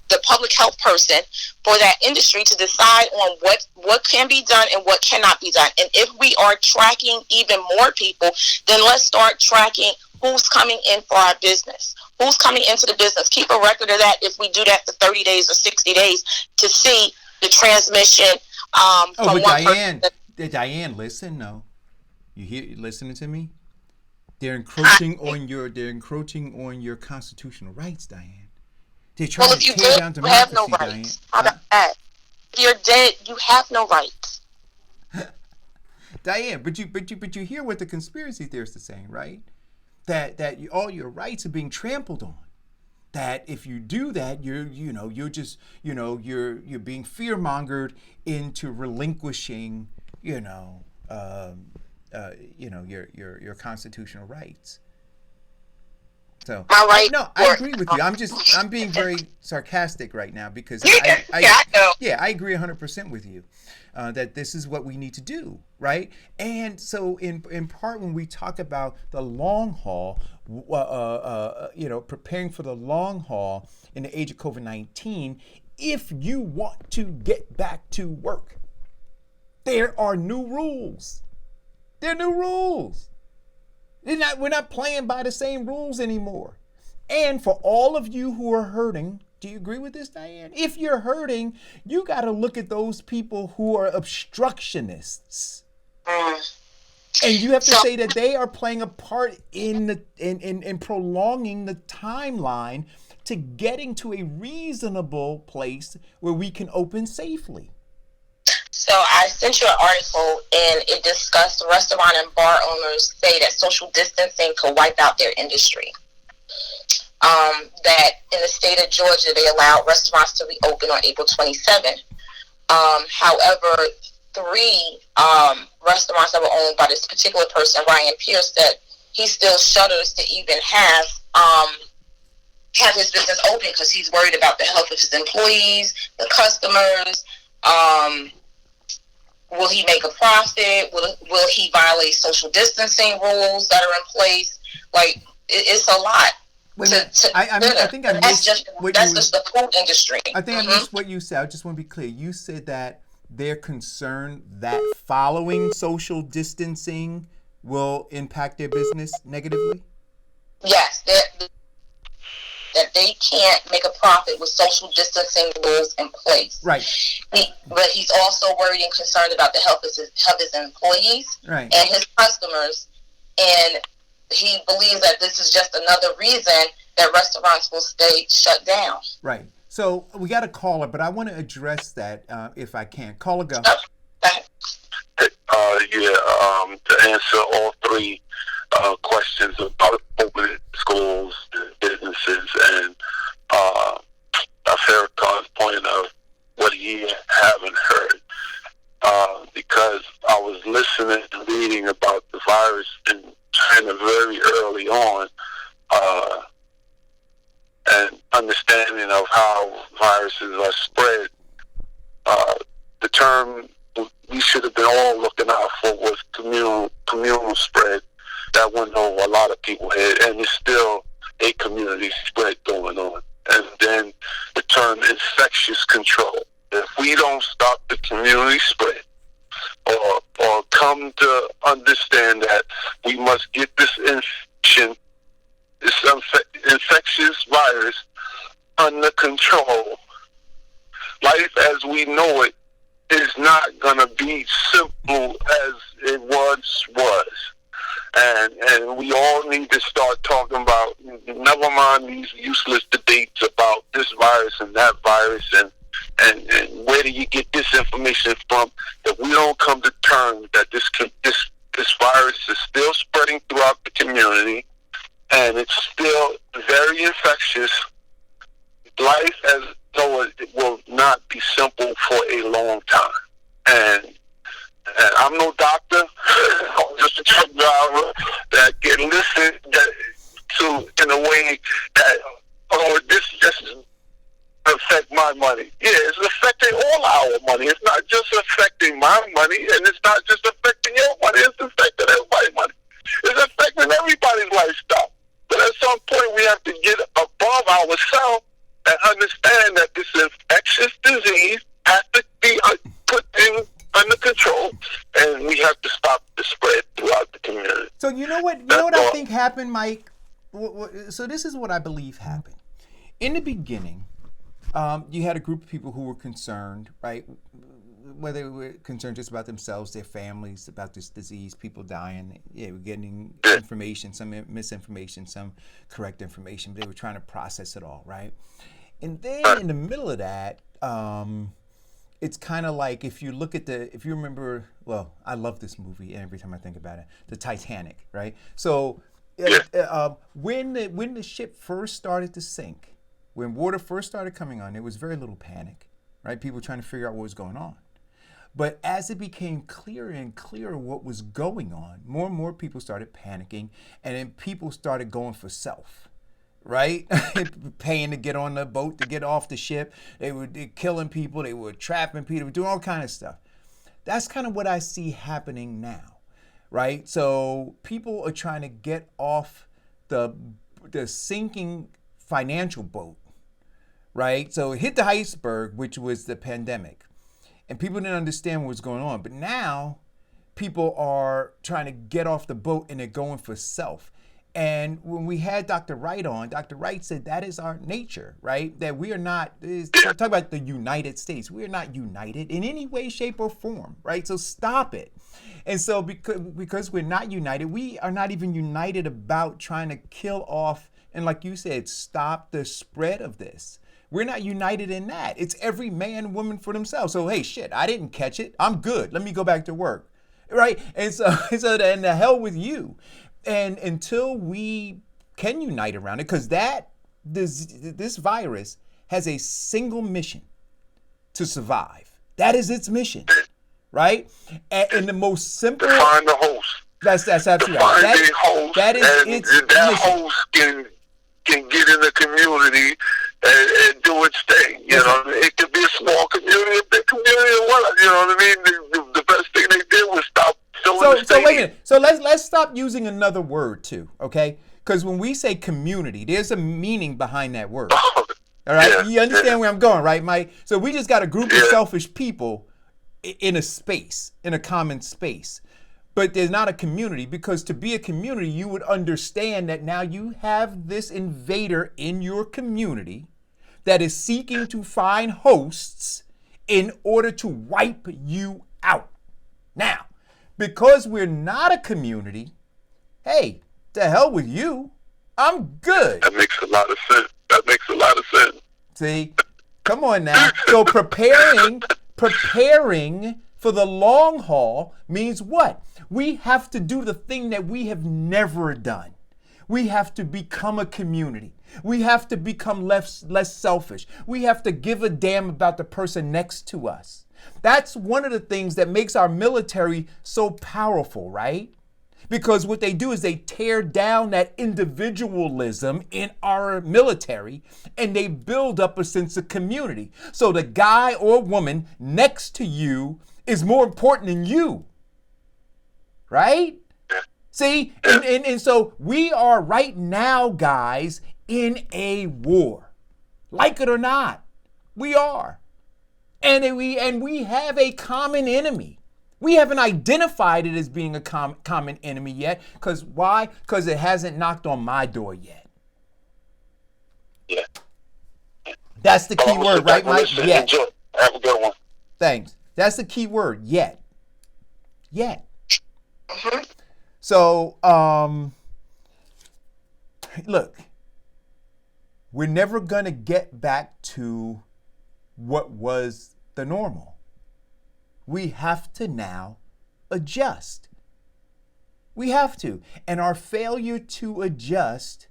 the public health person for that industry, to decide on what can be done and what cannot be done. And if we are tracking even more people, then let's start tracking who's coming in for our business, who's coming into the business. Keep a record of that if we do that for 30 days or 60 days to see the transmission from one
Diane,
person.
Diane, listen, no. You listening to me? They're encroaching on your constitutional rights, Diane. They're trying to tear down democracy,
you have no rights. How about that? If you're dead, you have no rights.
Diane, but you hear what the conspiracy theorists are saying, right? That all your rights are being trampled on. That if you do that, you're being fear-mongered into relinquishing, your constitutional rights. So I agree with you. I'm being very sarcastic right now because I agree 100% with you that this is what we need to do, right? And so in part, when we talk about the long haul, preparing for the long haul in the age of COVID-19, if you want to get back to work, there are new rules. There are new rules. We're not playing by the same rules anymore. And for all of you who are hurting, do you agree with this, Diane? If you're hurting, you got to look at those people who are obstructionists. And you have to say that they are playing a part in prolonging the timeline to getting to a reasonable place where we can open safely.
So I sent you an article, and it discussed restaurant and bar owners say that social distancing could wipe out their industry. That in the state of Georgia, they allowed restaurants to reopen on April 27. However, 3 restaurants that were owned by this particular person, Ryan Pierce, said he still shudders to even have his business open because he's worried about the health of his employees, the customers. Will he make a profit? Will he violate social distancing rules that are in place? Like, it's a lot.
I think I missed
that's just the food industry.
I think I missed what you said. I just want to be clear. You said that they're concerned that following social distancing will impact their business negatively?
Yes, that they can't make a profit with social distancing rules in place.
Right.
But he's also worried and concerned about the health of his employees and his customers. And he believes that this is just another reason that restaurants will stay shut down.
Right. So we got a caller, but I want to address that if I can. Caller, go.
To answer all three questions about opening schools and businesses, and Farrakhan's point of what he haven't heard, because I was listening and reading about the virus in China very early on, and understanding of how viruses are spread. The term we should have been all looking out for was communal spread. That went over a lot of people's head, and it's still a community spread going on. And then the term infectious control. If we don't stop the community spread, or come to understand that we must get this infection, this infectious virus under control, life as we know it is not going to be simple as it once was. And we all need to start talking about, never mind these useless debates about this virus and that virus and where do you get this information from, if we don't come to terms that this virus is still spreading throughout the community and it's still very infectious, life as though it will not be simple for a long time. And I'm no doctor, I'm just a truck driver that can listen to in a way that, this just affect my money. Yeah, it's affecting all our money. It's not just affecting my money, and it's not just affecting your money. It's affecting everybody's money. It's affecting everybody's lifestyle. But at some point, we have to get above ourselves and understand that this infectious disease has to be put under control, and we have to stop the spread throughout the community.
So you know what I think happened, Mike? So this is what I believe happened. In the beginning, you had a group of people who were concerned, right? Whether they were concerned just about themselves, their families, about this disease, people dying. Yeah, we're getting information, some misinformation, some correct information. But they were trying to process it all, right? And then in the middle of that, it's kind of like if you look at if you remember, well, I love this movie every time I think about it, the Titanic, right? So when the ship first started to sink, when water first started coming on, there was very little panic, right? People trying to figure out what was going on. But as it became clearer and clearer what was going on, more and more people started panicking, and then people started going for self. Right? Paying to get on the boat, to get off the ship. They were killing people. They were trapping people. They were doing all kind of stuff. That's kind of what I see happening now, right? So people are trying to get off the sinking financial boat, right? So it hit the iceberg, which was the pandemic. And people didn't understand what was going on. But now people are trying to get off the boat and they're going for self. And when we had Dr. Wright on, Dr. Wright said that is our nature, right? That we are not, talk about the United States. We are not united in any way, shape, or form, right? So stop it. And so because we're not united, we are not even united about trying to kill off, and like you said, stop the spread of this. We're not united in that. It's every man, woman for themselves. So, hey, shit, I didn't catch it. I'm good. Let me go back to work, right? And so and the hell with you. And until we can unite around it, because this virus has a single mission: to survive. That is its mission, right? And the most simple.
To find the host.
That's absolutely
right.
That is its mission.
Host can get in the community and do its thing. You know, it could be a small community, a big community, or whatever. You know what I mean? The best thing they did was stop. So
wait a minute. So let's stop using another word too, okay? Because when we say community, there's a meaning behind that word. All right, yeah, you understand where I'm going, right, Mike? So we just got a group of selfish people in a space, in a common space, but there's not a community, because to be a community, you would understand that now you have this invader in your community that is seeking to find hosts in order to wipe you out. Now, because we're not a community, hey, to hell with you. I'm good.
That makes a lot of sense.
See? Come on now. So preparing for the long haul means what? We have to do the thing that we have never done. We have to become a community. We have to become less selfish. We have to give a damn about the person next to us. That's one of the things that makes our military so powerful, right? Because what they do is they tear down that individualism in our military and they build up a sense of community. So the guy or woman next to you is more important than you, right? See, and so we are right now, guys, in a war. Like it or not, we are. And we have a common enemy. We haven't identified it as being a common enemy yet. Because why? Because it hasn't knocked on my door yet.
Yeah.
That's the key word, right, Mike? Yet.
Have a good one.
Thanks. That's the key word, yet. Yet. So, look, we're never going to get back to what was the normal. We have to now adjust. We have to. And our failure to adjust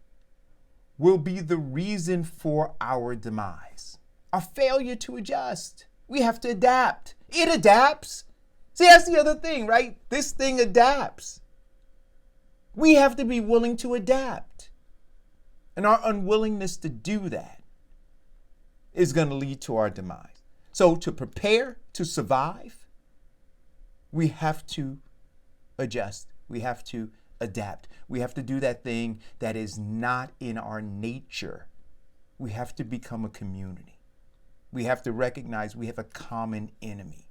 will be the reason for our demise. Our failure to adjust. We have to adapt. It adapts. See, that's the other thing, right? This thing adapts. We have to be willing to adapt. And our unwillingness to do that is going to lead to our demise. So to prepare to survive, we have to adjust. We have to adapt. We have to do that thing that is not in our nature. We have to become a community. We have to recognize we have a common enemy.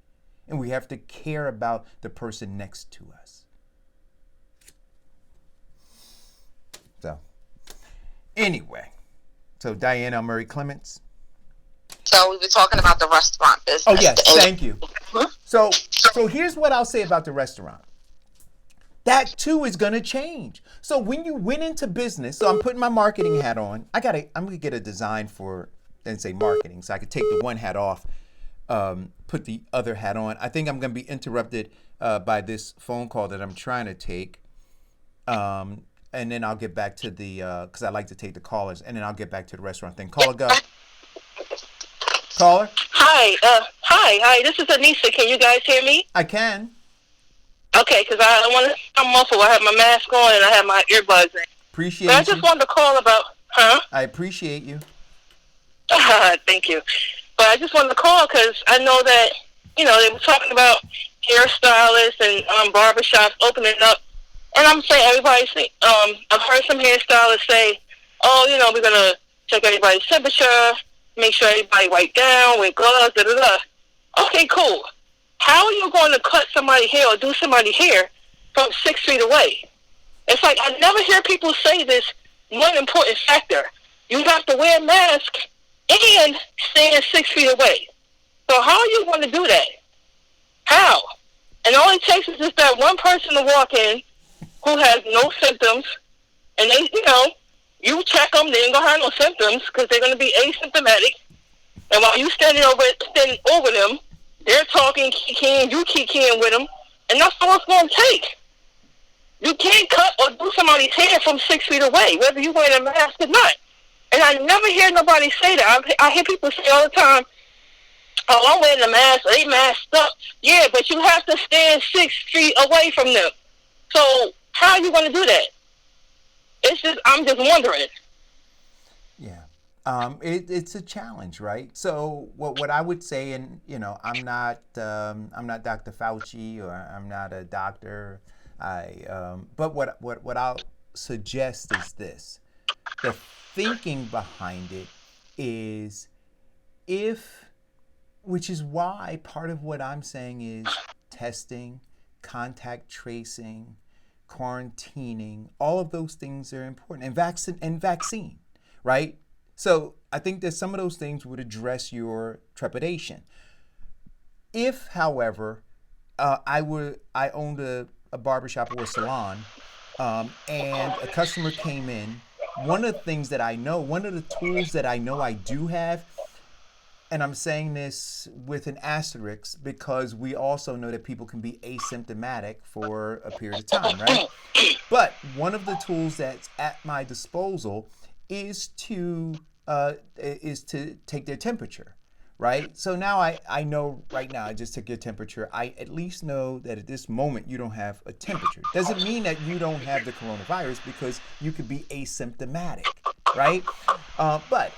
And we have to care about the person next to us. So, anyway, so Diana Murray Clements.
So we were talking about the restaurant business.
Oh, yes, thank you. So here's what I'll say about the restaurant. That too is going to change. So when you went into business, so I'm putting my marketing hat on. I'm going to get a design for, and say marketing, so I could take the one hat off, put the other hat on. I think I'm going to be interrupted by this phone call that I'm trying to take. And then I'll get back to the, because I like to take the callers, and then I'll get back to the restaurant thing. Caller, go. Caller?
Hi. This is Anissa. Can you guys hear me?
I can.
Okay, because I don't want to sound muffled. I have my mask on and I have my earbuds in.
Appreciate
but
you.
I just wanted to call about,
I appreciate you.
Thank you. But I just wanted to call because I know that, they were talking about hairstylists and barbershops opening up. And I'm saying, I've heard some hairstylists say, we're going to check everybody's temperature, make sure everybody wipe down, wear gloves, da-da-da. Okay, cool. How are you going to cut somebody's hair or do somebody's hair from 6 feet away? It's like, I never hear people say this one important factor. You have to wear a mask and stand 6 feet away. So how are you going to do that? How? And all it takes is just that one person to walk in who has no symptoms, and they, you check them, they ain't going to have no symptoms because they're going to be asymptomatic. And while you standing over them, they're talking, kikiing, you kikiing with them, and that's all it's going to take. You can't cut or do somebody's hair from 6 feet away, whether you wear a mask or not. And I never hear nobody say that. I hear people say all the time, I'm wearing a mask, they masked up. Yeah, but you have to stand 6 feet away from them. So how are you going to do that? I'm just wondering.
Yeah. It's a challenge, right? So what I would say, and I'm not Dr. Fauci, or I'm not a doctor. But what I'll suggest is this: the thinking behind it is, which is why part of what I'm saying is testing, contact tracing, quarantining. All of those things are important, and vaccine, right? So I think that some of those things would address your trepidation. If, however, I owned a barbershop or a salon, and a customer came in, one of the things that I know, one of the tools that I know I do have, and I'm saying this with an asterisk because we also know that people can be asymptomatic for a period of time, right? But one of the tools that's at my disposal is to take their temperature, right? So now I know right now, I just took your temperature. I at least know that at this moment you don't have a temperature. Doesn't mean that you don't have the coronavirus because you could be asymptomatic, right? But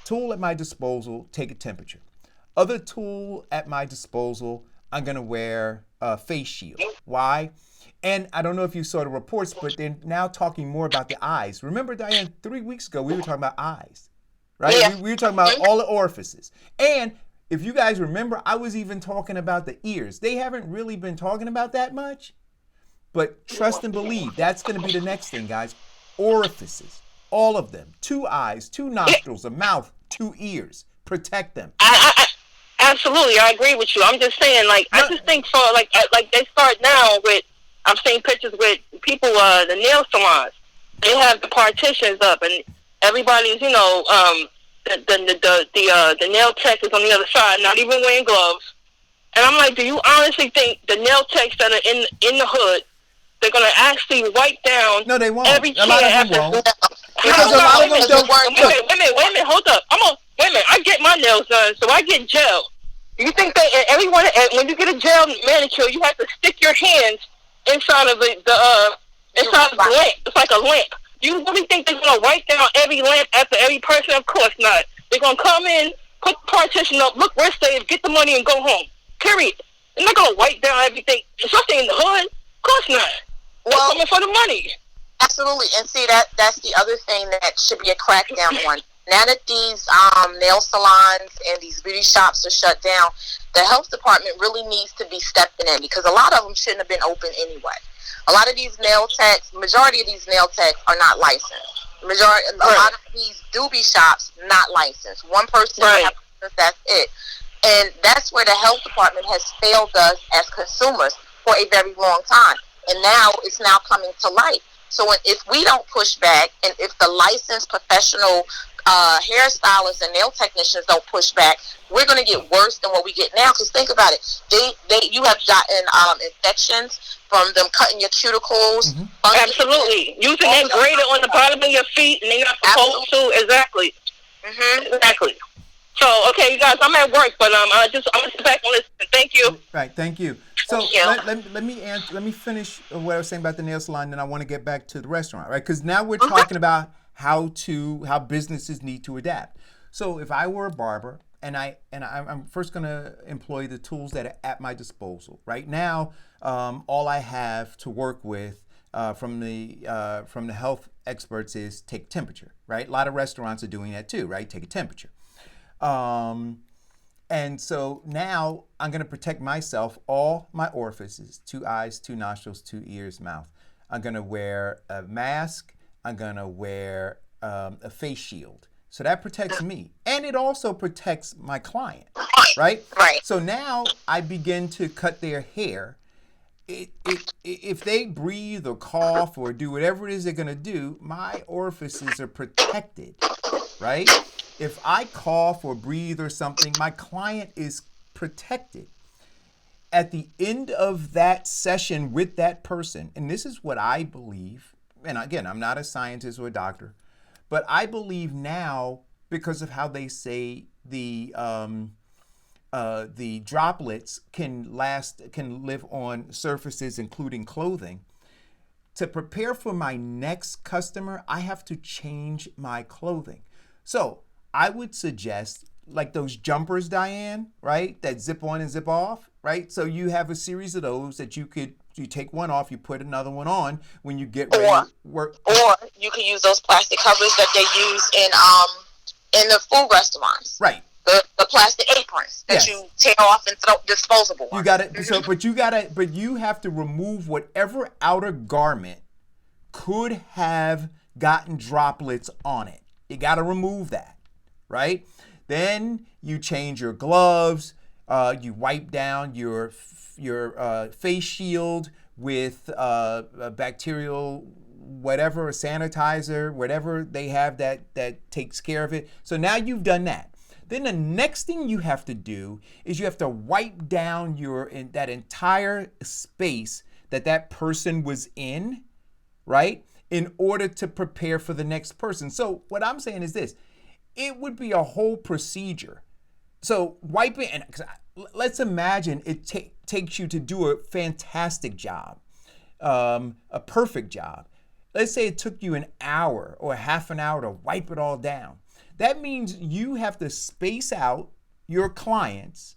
tool at my disposal, take a temperature. Other tool at my disposal, I'm gonna wear a face shield. Why? And I don't know if you saw the reports, but they're now talking more about the eyes. Remember, Diane, 3 weeks ago, we were talking about eyes, right?
Yeah.
We were talking about all the orifices. And if you guys remember, I was even talking about the ears. They haven't really been talking about that much, but trust and believe, that's gonna be the next thing, guys. Orifices, all of them. 2 eyes, 2 nostrils, a mouth, 2 ears. Protect them.
Absolutely, I agree with you. I'm just saying, like, I just think for like they start now with. I'm seeing pictures with people, the nail salons. They have the partitions up, and everybody's, you know, the nail tech is on the other side, not even wearing gloves. And I'm like, do you honestly think the nail techs that are in the hood, they're gonna actually wipe down?
No, they won't.
Every chair
a lot of them
after.
won't. Because a lot of them don't.
Wait a minute, hold up. Wait a minute, I get my nails done, so I get gel. You think that everyone, when you get a gel manicure, you have to stick your hands inside of the lamp? It's like a lamp. You really think they're gonna write down every lamp after every person? Of course not. They're gonna come in, put the partition up, look where it says, get the money and go home. Period. They're not gonna write down everything, especially in the hood. Of course not. They're coming for the money.
Absolutely. And see, that's the other thing that should be a crackdown on. Now that these nail salons and these beauty shops are shut down, the health department really needs to be stepping in, because a lot of them shouldn't have been open anyway. A lot of these nail techs, majority of these nail techs are not licensed. A lot of these doobie shops, not licensed. One person,
right.
That's it. And that's where the health department has failed us as consumers for a very long time. And now it's now coming to light. So if we don't push back, and if the licensed professional hairstylists and nail technicians don't push back, we're going to get worse than what we get now. Because think about it, you have gotten infections from them cutting your cuticles.
Mm-hmm.
Absolutely, using that grater on the bottom of your feet, and they're not supposed to. Exactly.
Mm-hmm.
Exactly. So, okay, you guys, I'm at work, but I'm gonna sit back and listen. Thank you.
Right, thank you. So let me finish what I was saying about the nail salon, then I want to get back to the restaurant, right? Because now we're talking about how businesses need to adapt. So if I were a barber, and I'm first going to employ the tools that are at my disposal. Right now, all I have to work with from the health experts is take temperature, right? A lot of restaurants are doing that too, right? Take a temperature. And so now I'm going to protect myself, all my orifices, 2 eyes, 2 nostrils, 2 ears, mouth. I'm going to wear a mask. I'm going to wear a face shield. So that protects me. And it also protects my client, right?
Right.
So now I begin to cut their hair. If they breathe or cough or do whatever it is they're going to do, my orifices are protected, right? If I cough or breathe or something, my client is protected. At the end of that session with that person, and this is what I believe, and again, I'm not a scientist or a doctor, but I believe now, because of how they say the droplets can live on surfaces, including clothing. To prepare for my next customer, I have to change my clothing. So I would suggest, like those jumpers, Diane, right? That zip on and zip off, right? So you have a series of those that you take one off, you put another one on when you get ready to work.
Or you can use those plastic covers that they use in the food restaurants.
Right.
The plastic aprons that you tear off and throw, disposable ones.
You got it. But you have to remove whatever outer garment could have gotten droplets on it. You got to remove that, right? Then you change your gloves. You wipe down your face shield with bacterial whatever, a sanitizer, whatever they have that takes care of it. So now you've done that. Then the next thing you have to do is you have to wipe down that entire space that person was in, right? In order to prepare for the next person. So what I'm saying is this, it would be a whole procedure. So wiping, and let's imagine it takes you to do a fantastic job, a perfect job. Let's say it took you an hour or half an hour to wipe it all down. That means you have to space out your clients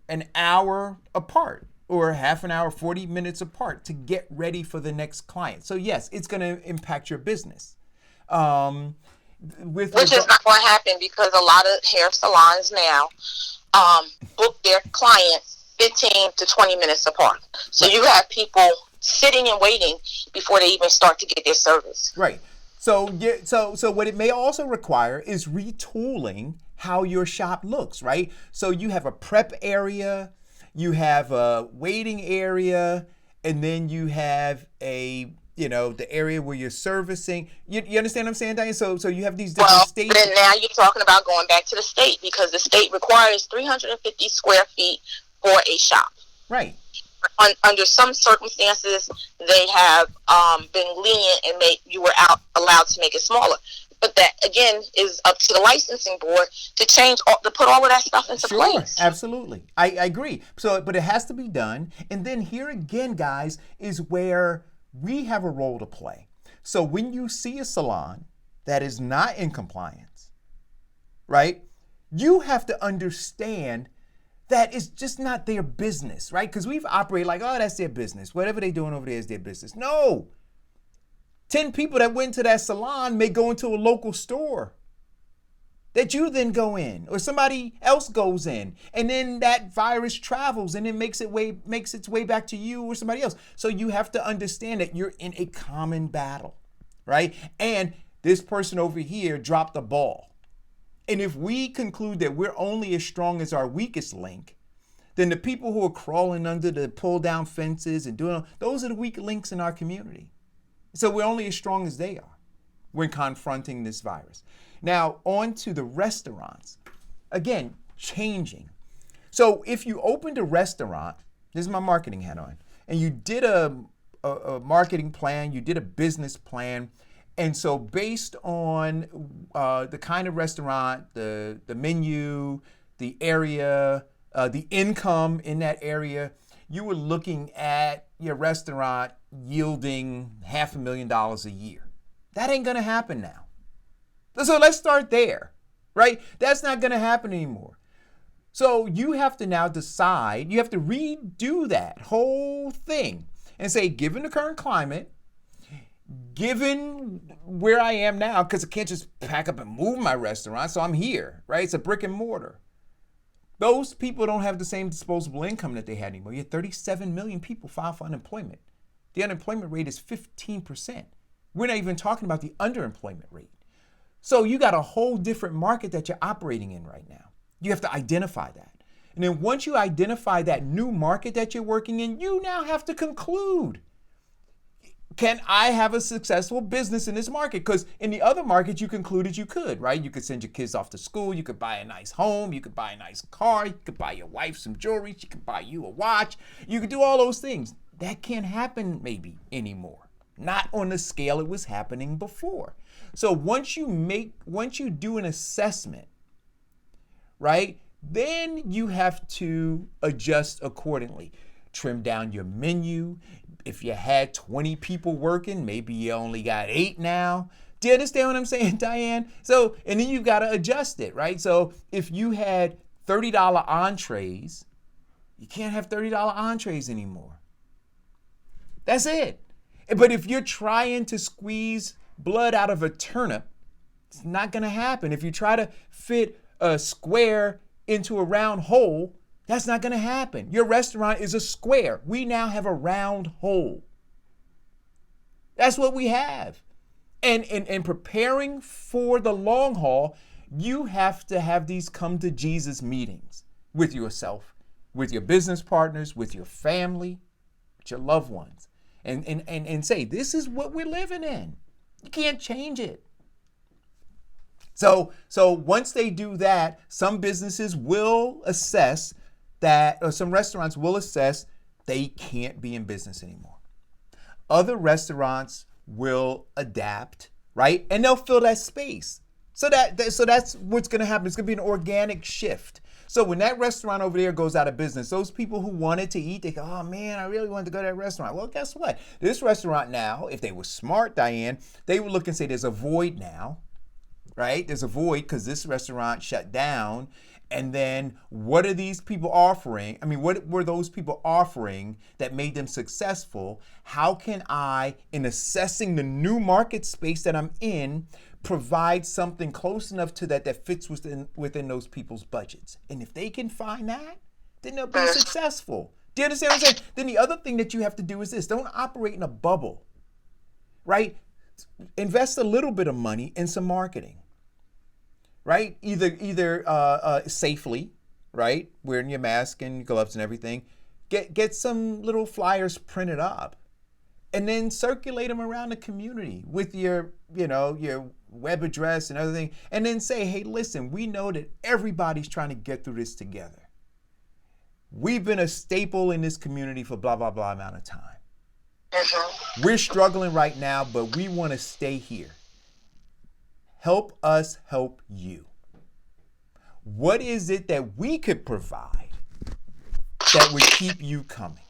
an hour apart or half an hour, 40 minutes apart to get ready for the next client. So yes, it's going to impact your business. Which is
not going to happen because a lot of hair salons now book their clients 15 to 20 minutes apart. So you have people sitting and waiting before they even start to get their service.
Right. So what it may also require is retooling how your shop looks, right? So you have a prep area, you have a waiting area, and then you have the area where you're servicing. You understand what I'm saying, Diane? So you have these different stages.
Then now you're talking about going back to the state because the state requires 350 square feet for a shop.
Right.
Under some circumstances, they have been lenient and you were allowed to make it smaller. But that, again, is up to the licensing board to put all of that stuff into place.
Absolutely. I agree. But it has to be done. And then here again, guys, is where we have a role to play. So when you see a salon that is not in compliance, right, you have to understand that it's just not their business, right? Because we've operated like, oh, that's their business. Whatever they're doing over there is their business. No. 10 people that went to that salon may go into a local store that you then go in, or somebody else goes in, and then that virus travels and it makes its way back to you or somebody else. So you have to understand that you're in a common battle, right? And this person over here dropped the ball. And if we conclude that we're only as strong as our weakest link, then the people who are crawling under the pull down fences and those are the weak links in our community. So we're only as strong as they are when confronting this virus. Now, on to the restaurants. Again, changing. So if you opened a restaurant, this is my marketing hat on, and you did a marketing plan, you did a business plan, and so based on the kind of restaurant, the menu, the area, the income in that area, you were looking at your restaurant yielding $500,000 a year. That ain't gonna happen now. So let's start there, right? That's not gonna happen anymore. So you have to now decide, you have to redo that whole thing and say, given the current climate, given where I am now, because I can't just pack up and move my restaurant, so I'm here, right? It's a brick and mortar. Those people don't have the same disposable income that they had anymore. You have 37 million people file for unemployment. The unemployment rate is 15%. We're not even talking about the underemployment rate. So you got a whole different market that you're operating in right now. You have to identify that. And then once you identify that new market that you're working in, you now have to conclude, can I have a successful business in this market? Because in the other market, you concluded you could, right? You could send your kids off to school. You could buy a nice home. You could buy a nice car. You could buy your wife some jewelry. She could buy you a watch. You could do all those things. That can't happen maybe anymore. Not on the scale it was happening before. So once you do an assessment, right, then you have to adjust accordingly. Trim down your menu. If you had 20 people working, maybe you only got 8 now. Do you understand what I'm saying, Diane? So, and then you've got to adjust it, right? So if you had $30 entrees, you can't have $30 entrees anymore. That's it. But if you're trying to squeeze blood out of a turnip, it's not going to happen. If you try to fit a square into a round hole, that's not going to happen. Your restaurant is a square. We now have a round hole. That's what we have. And preparing for the long haul, you have to have these come to Jesus meetings with yourself, with your business partners, with your family, with your loved ones. And say, this is what we're living in. You can't change it. So once they do that, some businesses will assess that, or some restaurants will assess they can't be in business anymore. Other restaurants will adapt, right? And they'll fill that space. So that's what's going to happen. It's going to be an organic shift. So when that restaurant over there goes out of business, those people who wanted to eat, they go, oh man, I really wanted to go to that restaurant. Well, guess what? This restaurant now, if they were smart, Diane, they would look and say there's a void now, right? There's a void because this restaurant shut down. And then what are these people offering? I mean, what were those people offering that made them successful? How can I, in assessing the new market space that I'm in, provide something close enough to that fits within those people's budgets? And if they can find that, then they'll be successful. Do you understand what I'm saying? Then the other thing that you have to do is this. Don't operate in a bubble, right? Invest a little bit of money in some marketing. Right? Either safely, right? Wearing your mask and gloves and everything. Get some little flyers printed up, and then circulate them around the community with your web address and everything. And then say, hey, listen, we know that everybody's trying to get through this together. We've been a staple in this community for blah, blah, blah amount of time. We're struggling right now, but we want to stay here. Help us help you. What is it that we could provide that would keep you coming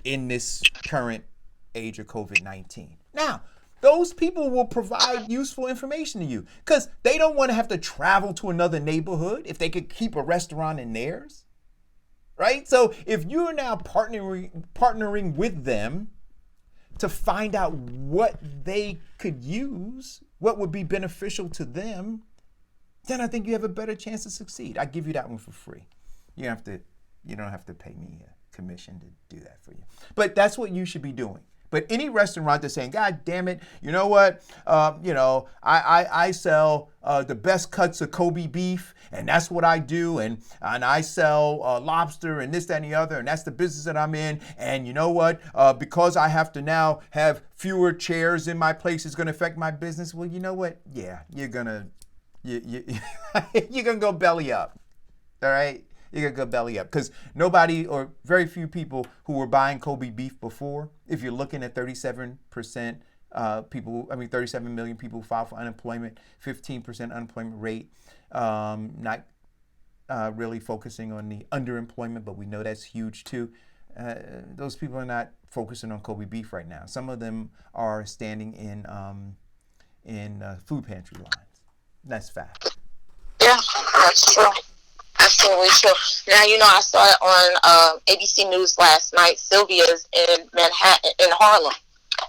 in this current age of COVID-19? Now, those people will provide useful information to you because they don't want to have to travel to another neighborhood if they could keep a restaurant in theirs, right? So if you're now partnering with them to find out what they could use, what would be beneficial to them, then I think you have a better chance to succeed. I give you that one for free. You don't have to pay me a commission to do that for you. But that's what you should be doing. But any restaurant that's saying, God damn it, you know what? I sell the best cuts of Kobe beef, and that's what I do, and I sell lobster and this, that, and the other, and that's the business that I'm in. And you know what? Because I have to now have fewer chairs in my place, it's going to affect my business. Well, you know what? Yeah, you're gonna go belly up. All right. You're going to go belly up because nobody or very few people who were buying Kobe beef before, if you're looking at 37% 37 million people who filed for unemployment, 15% unemployment rate, not really focusing on the underemployment, but we know that's huge too. Those people are not focusing on Kobe beef right now. Some of them are standing in food pantry lines. That's fact.
Yeah, that's true. Absolutely true. Now, I saw it on ABC News last night. Sylvia's in Manhattan, in Harlem,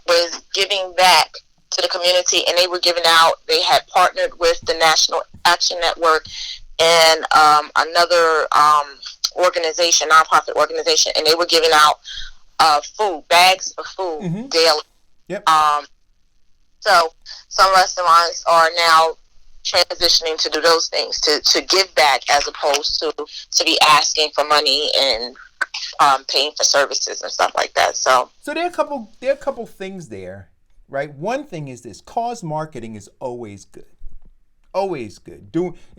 was giving back to the community, and they were giving out, they had partnered with the National Action Network and another organization, nonprofit organization, and they were giving out food, bags of food daily.
Yep.
So some restaurants are now transitioning to do those things, to give back as opposed to be asking for money and paying for services and stuff like that. So
there are a couple things there, right? One thing is this: cause marketing is always good. Always good.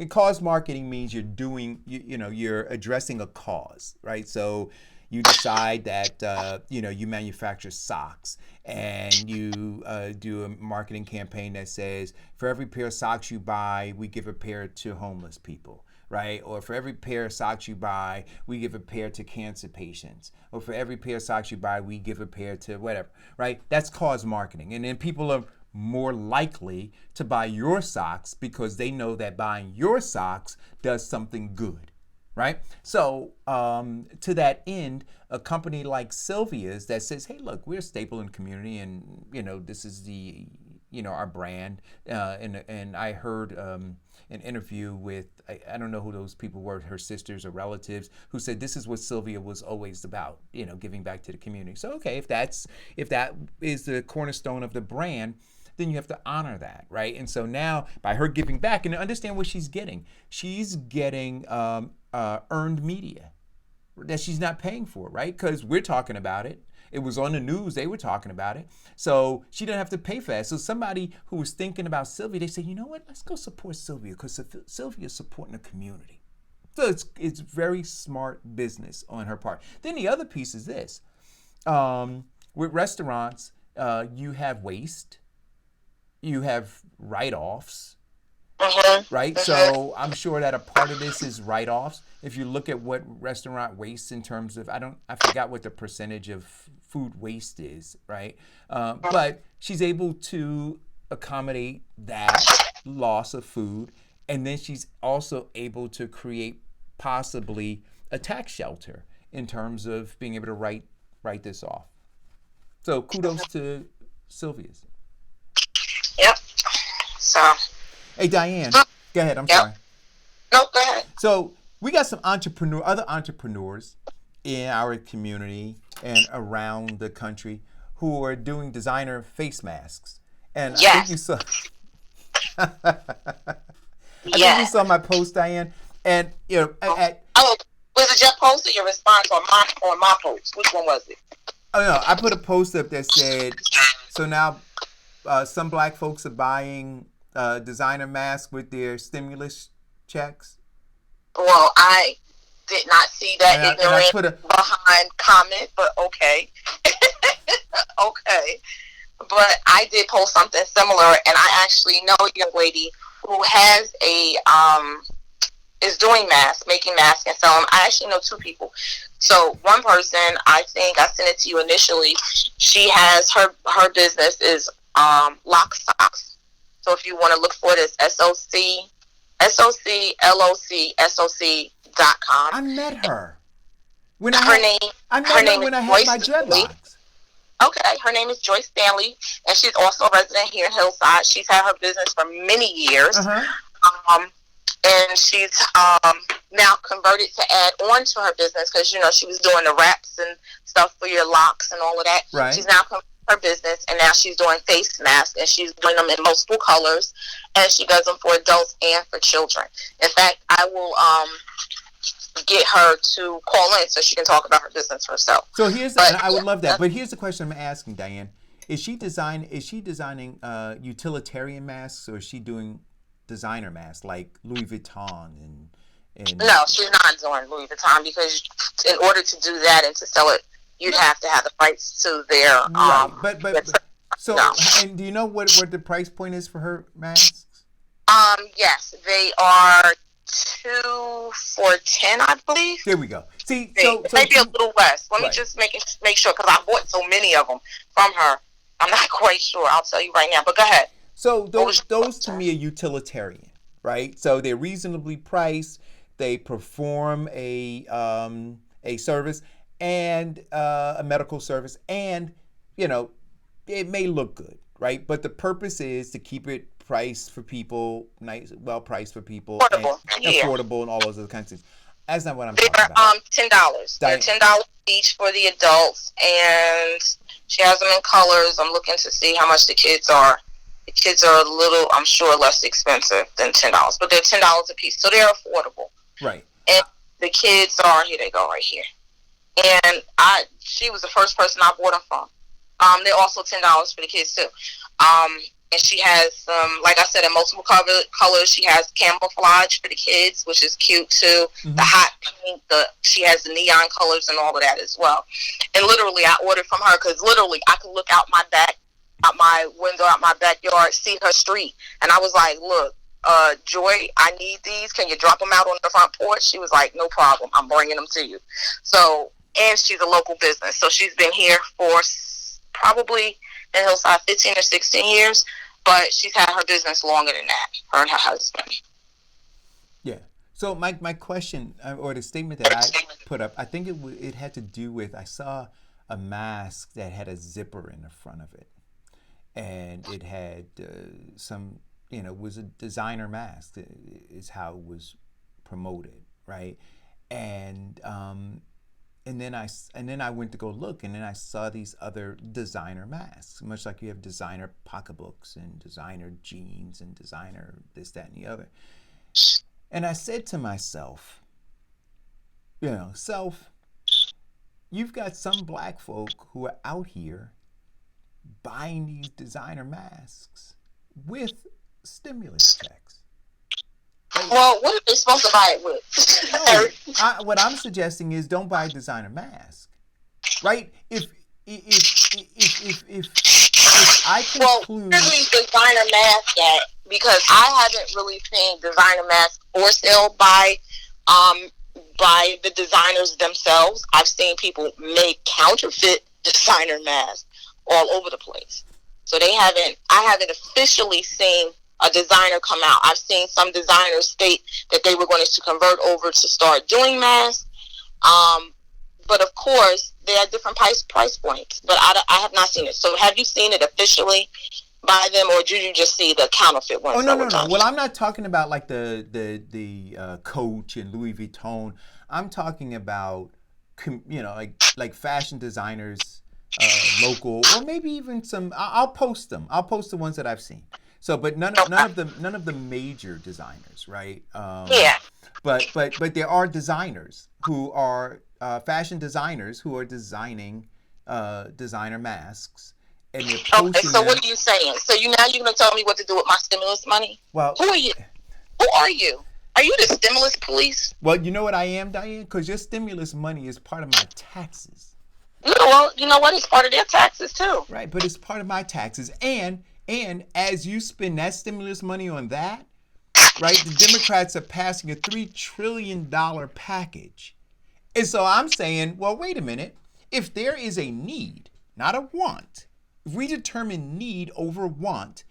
Cause marketing means you're addressing a cause, right? So you decide that you manufacture socks, and you do a marketing campaign that says, for every pair of socks you buy, we give a pair to homeless people, right? Or for every pair of socks you buy, we give a pair to cancer patients. Or for every pair of socks you buy, we give a pair to whatever, right? That's cause marketing. And then people are more likely to buy your socks because they know that buying your socks does something good. Right? So to that end, a company like Sylvia's that says, hey, look, we're a staple in the community, and this is our brand. And I heard an interview with, I don't know who those people were, her sisters or relatives, who said this is what Sylvia was always about, giving back to the community. So okay, if that is the cornerstone of the brand, then you have to honor that, right? And so now by her giving back, and understand what she's getting earned media that she's not paying for, right? Because we're talking about it. It was on the news. They were talking about it. So she didn't have to pay for that. So somebody who was thinking about Sylvia, they said, you know what? Let's go support Sylvia because Sylvia's supporting the community. So it's very smart business on her part. Then the other piece is this. With restaurants, you have waste. You have write-offs. Right? So I'm sure that a part of this is write-offs. If you look at what restaurant waste in terms of, I forgot what the percentage of food waste is, right? But she's able to accommodate that loss of food. And then she's also able to create possibly a tax shelter in terms of being able to write this off. So kudos to Sylvia's.
Yep. So.
Hey, Diane, go ahead. I'm sorry.
No, go ahead.
So we got some other entrepreneurs in our community and around the country who are doing designer face masks. And I think you saw. I think you saw my post, Diane. And you know,
was it your post or your response on my post? Which one was it?
Oh no, I put a post up that said, so now some black folks are buying designer masks with their stimulus checks.
Well, I did not see that ignorant behind comment, but okay. Okay. But I did post something similar, and I actually know a young lady who has is doing masks, making masks and selling them. I actually know two people. So one person, I think I sent it to you initially, she has her business is Lock Socks. So if you want to look for it, it's SOCLOCSOC.com.
I met her.
I met her when I had my
dreadlocks.
Okay, her name is Joyce Stanley, and she's also a resident here in Hillside. She's had her business for many years. And she's now converted to add on to her business because, you know, she was doing the wraps and stuff for your locks and all of that.
Right.
She's now converted her business, and now she's doing face masks, and she's doing them in multiple colors, and she does them for adults and for children. In fact, I will get her to call in so she can talk about her business herself.
So I would love that. But here's the question I'm asking, Diane. Is she designing utilitarian masks, or is she doing designer masks like Louis Vuitton and
No, she's not doing Louis Vuitton, because in order to do that and to sell it, you'd have to have the rights to their
And do you know what the price point is for her masks?
Yes, they are 2 for $10, I believe.
There we go. See,
maybe a little less. Let me just make sure, because I bought so many of them from her. I'm not quite sure. I'll tell you right now. But go ahead.
So those to me are utilitarian, right? So they're reasonably priced. They perform a service and a medical service, and you know, it may look good, right? But the purpose is to keep it priced for people, nice, well priced for people, affordable, and all those other kinds of things. That's not what I'm talking about.
$10. They're $10 each for the adults, and she has them in colors. I'm looking to see how much the kids are. The kids are a little, I'm sure, less expensive than $10, but they're $10 a piece, so they're affordable.
Right.
And the kids are, here they go right here. And she was the first person I bought them from. They're also $10 for the kids too. And she has some, like I said, in multiple colors. She has camouflage for the kids, which is cute too. Mm-hmm. The hot pink. She has the neon colors and all of that as well. And literally, I ordered from her because literally I could look out my window, out my backyard, see her street, and I was like, "Look, Joy, I need these. Can you drop them out on the front porch?" She was like, "No problem. I'm bringing them to you." So, and she's a local business, so she's been here for probably in Hillside 15 or 16 years, but she's had her business longer than that, her and her husband.
Yeah. So my question, or the statement that I put up, I think it had to do with, I saw a mask that had a zipper in the front of it, and it had some, you know, was a designer mask is how it was promoted, right? And then I went to go look, and then I saw these other designer masks, much like you have designer pocketbooks and designer jeans and designer this, that, and the other. And I said to myself, you know, you've got some black folk who are out here buying these designer masks with stimulus checks.
Well, what are they supposed to buy it with?
No, what I'm suggesting is don't buy a designer mask, right? If I conclude,
where do designer mask at? Because I haven't really seen designer masks for sale by the designers themselves. I've seen people make counterfeit designer masks all over the place. So I haven't officially seen a designer come out. I've seen some designers state that they were going to convert over to start doing masks. But of course, there are different price points. But I have not seen it. So have you seen it officially by them, or did you just see the counterfeit ones?
Oh, no. Well, I'm not talking about like the Coach and Louis Vuitton. I'm talking about, like fashion designers, local, or maybe even some. I'll post them. I'll post the ones that I've seen. So, but none of the major designers, right?
Yeah.
But there are designers who are fashion designers who are designing designer masks, and they're posting.
Okay, so what are you saying? So you're going to tell me what to do with my stimulus money?
Well,
who are you? Who are you? Are you the stimulus police?
Well, you know what I am, Diane? Because your stimulus money is part of my taxes.
No, well, you know what? It's part of their taxes too.
Right, but it's part of my taxes, and as you spend that stimulus money on that, right, the Democrats are passing a $3 trillion package. And so I'm saying, well, wait a minute. If there is a need, not a want, if we determine need over want,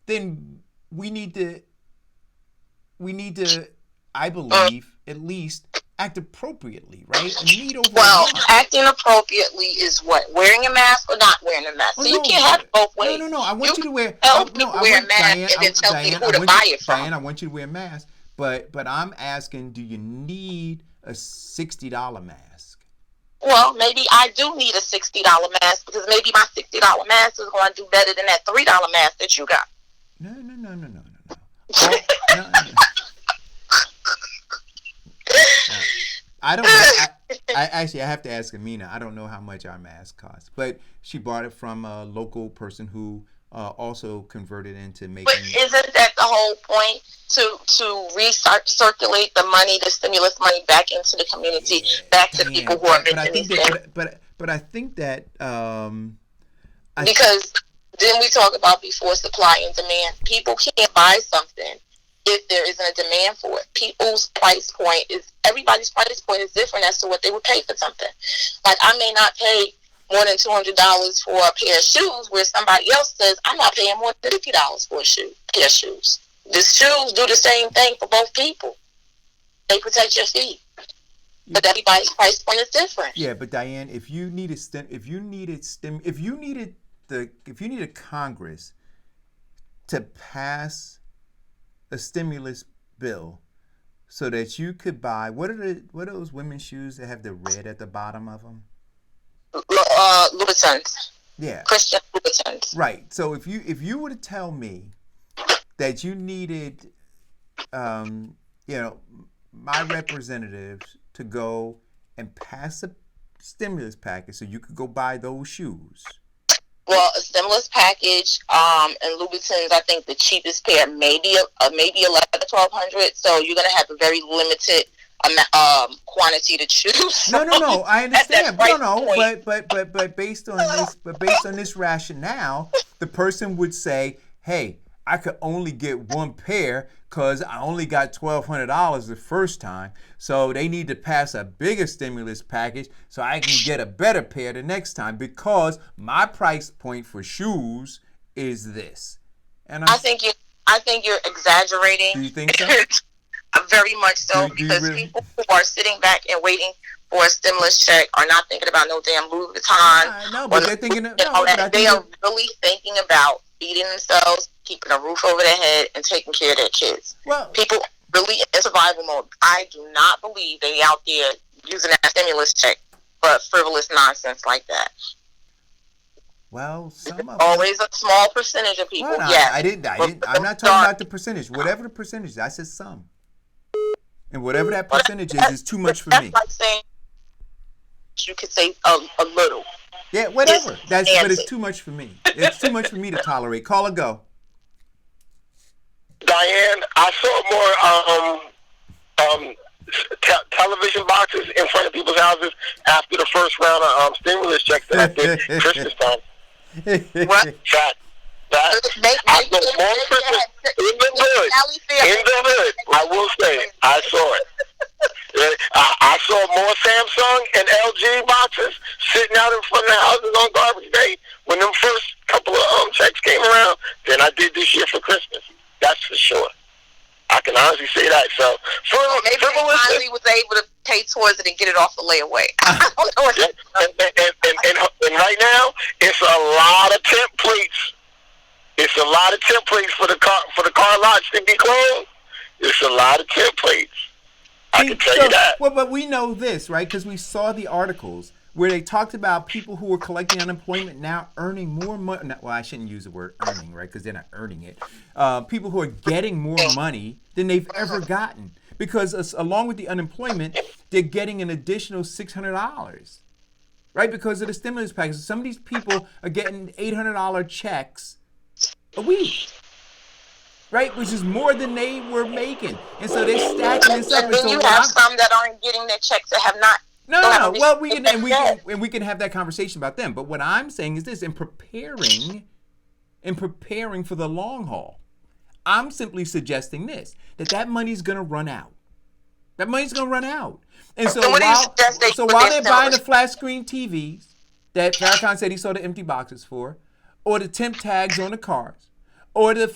then we need to, I believe, at least act appropriately, right? A need over want.
Acting appropriately is what? Wearing a mask or not wearing a mask? So you can't have it both ways.
No. I want you to wear.
Wear a mask and then tell people who to buy it from.
Diane, I want you to wear a mask, but I'm asking, do you need a $60 mask?
Well, maybe I do need a $60 mask because maybe my $60 mask is going to do better than that $3 mask that you got.
No. I don't know. I actually have to ask Amina. I don't know how much our mask costs, but she bought it from a local person who also converted into making.
But isn't that the whole point, to recirculate the money, the stimulus money, back into the community, back to people who are missing these things?
But I think that
because didn't we talk about before supply and demand? People can't buy something if there isn't a demand for it. Everybody's price point is different as to what they would pay for something. Like, I may not pay more than $200 for a pair of shoes, where somebody else says, I'm not paying more than $50 for a pair of shoes. The shoes do the same thing for both people. They protect your feet. But everybody's price point is different.
Yeah, but Diane, if you needed Congress to pass a stimulus bill so that you could buy, what are those women's shoes that have the red at the bottom of them?
Louboutins.
Yeah.
Christian Louboutins.
Right. So if you were to tell me that you needed, my representatives to go and pass a stimulus package so you could go buy those shoes.
Well, a stimulus package, and Louboutins, I think the cheapest pair maybe 1,100-1,200. So you're gonna have a very limited quantity to choose.
No. I understand. But based on this rationale, the person would say, "Hey, I could only get one pair because I only got $1,200 the first time. So they need to pass a bigger stimulus package so I can get a better pair the next time because my price point for shoes is this." And
I think you're exaggerating.
Do you think so?
Very much so, because people who are sitting back and waiting for a stimulus check are not thinking about no damn Louis Vuitton.
No, but they're thinking.
They are really thinking about feeding themselves, keeping a roof over their head, and taking care of their kids.
Well,
people really in survival mode. I do not believe they out there using that stimulus check for frivolous nonsense like that.
Well,
always a small percentage of people.
Well,
yeah,
I'm not talking about the percentage. Whatever the percentage, I said some. And whatever that percentage is too much for me.
Like saying, you could say a little.
Yeah, whatever. But it's
answer.
too much for me. It's too much for me to tolerate. Call or go.
Diane, I saw more television boxes in front of people's houses after the first round of stimulus checks that I did Christmas time.
What?
Fact. I saw more Christmas in the hood. I will say, I saw it. I saw more Samsung and LG boxes sitting out in front of the houses on garbage day when them first couple of checks came around than I did this year for Christmas. That's for sure. I can honestly say that. So,
maybe they finally was able to pay towards it and get it off the layaway. I don't know.
And right now, it's a lot of templates. It's a lot of templates for the car lots to be closed. It's a lot of templates. I can tell you that.
Well, but we know this, right? Because we saw the articles where they talked about people who were collecting unemployment now earning more money. Well, I shouldn't use the word earning, right? Because they're not earning it. People who are getting more money than they've ever gotten. Because along with the unemployment, they're getting an additional $600, right? Because of the stimulus package. Some of these people are getting $800 checks a week. Right, which is more than they were making, and so they're stacking this up.
And then you have some that aren't getting their checks that have not.
No. Well, we can have that conversation about them. But what I'm saying is this: in preparing for the long haul, I'm simply suggesting this: that money's going to run out. That money's going to run out, and so while they're buying the flat screen TVs that Farrakhan said he saw the empty boxes for, or the temp tags on the cars. Or the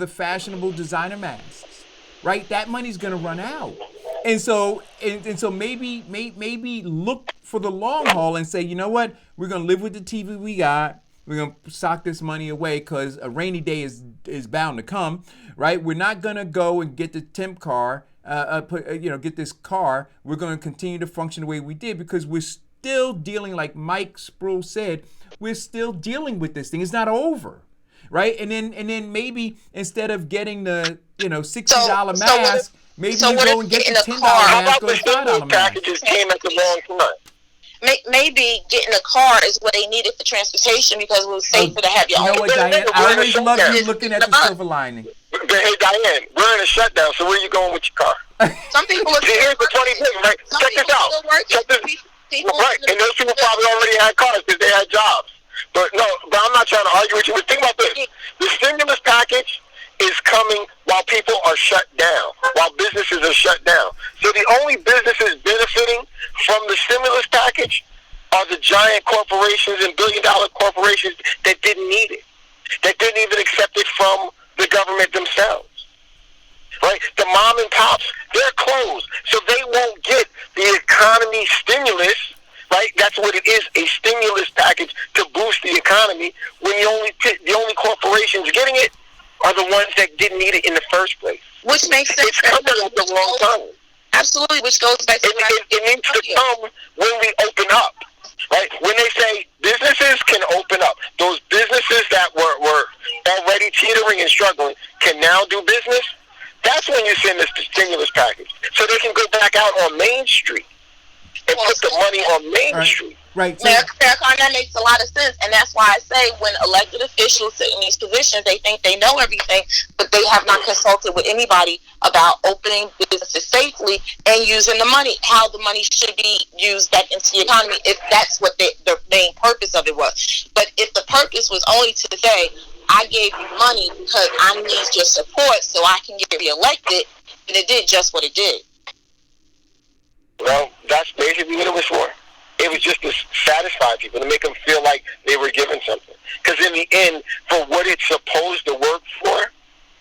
fashionable designer masks, right? That money's gonna run out, and so maybe look for the long haul and say, you know what, we're gonna live with the TV we got. We're gonna sock this money away because a rainy day is bound to come, right? We're not gonna go and get the temp car, get this car. We're gonna continue to function the way we did because we're still dealing, like Mike Sproul said, we're still dealing with this thing. It's not over. Right, and then maybe instead of getting the $60 mask, maybe you go and get the $10 mask or the $5 mask.
Packages came at the wrong time.
Maybe getting a car is what they needed for transportation because it was safer to have your own.
You know what, Diane? I always love you looking at the silver lining.
But hey, Diane, we're in a shutdown, so where are you going with your car?
Some people are.
Here's the 20 thing, right? Check this out. Right, and those people probably already had cars because they had jobs. But I'm not trying to argue with you. But think about this. The stimulus package is coming while people are shut down, while businesses are shut down. So the only businesses benefiting from the stimulus package are the giant corporations and billion-dollar corporations that didn't need it, that didn't even accept it from the government themselves. Right? The mom and pops, they're closed. So they won't get the economy stimulus. Right, that's what it is, a stimulus package to boost the economy. When the only corporations getting it are the ones that didn't need it in the first place.
Which makes sense.
It's coming at the wrong time.
Absolutely, which goes back to
it needs to come when we open up. Right, when they say businesses can open up, those businesses that were already teetering and struggling can now do business. That's when you send this stimulus package, so they can go back out on Main Street. And put the money on Main Street.
Right.
So, that makes a lot of sense. And that's why I say when elected officials sit in these positions, they think they know everything, but they have not consulted with anybody about opening businesses safely and using the money, how the money should be used back into the economy, if that's what the main purpose of it was. But if the purpose was only to say, I gave you money because I need your support so I can get reelected, then it did just what it did.
Well, that's basically what it was for. It was just to satisfy people, to make them feel like they were given something. Because in the end, for what it's supposed to work for,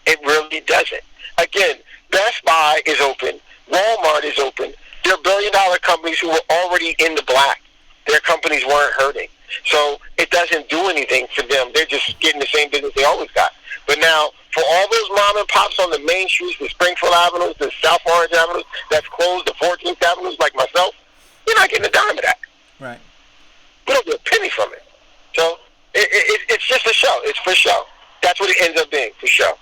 it really doesn't. Again, Best Buy is open. Walmart is open. They're billion-dollar companies who were already in the black. Their companies weren't hurting. So it doesn't do anything for them. They're just getting the same business they always got. But now, for all those mom and pops on the main streets, the Springfield Avenues, the South Orange Avenues, that's closed, the 14th Avenues, like myself, you're not getting a dime of that.
Right.
We don't get a penny from it. So it's just a show. It's for show. That's what it ends up being, for show.